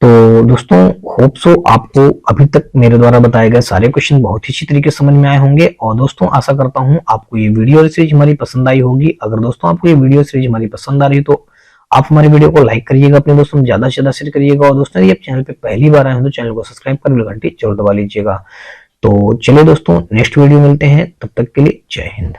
S1: तो दोस्तों होप सो आपको अभी तक मेरे द्वारा बताए गए सारे क्वेश्चन बहुत ही अच्छी तरीके से समझ में आए होंगे, और दोस्तों आशा करता हूं आपको ये वीडियो सीरीज हमारी पसंद आई होगी। अगर दोस्तों आपको ये वीडियो सीरीज हमारी पसंद आ रही है तो आप हमारी वीडियो को लाइक करिएगा, अपने दोस्तों में ज्यादा से ज्यादा शेयर करिएगा, और दोस्तों यदि आप चैनल पे पहली बार आए हैं तो चैनल को सब्सक्राइब कर बेल घंटी जरूर दबा लीजिएगा। तो चलिए दोस्तों नेक्स्ट वीडियो मिलते हैं, तब तक के लिए जय हिंद।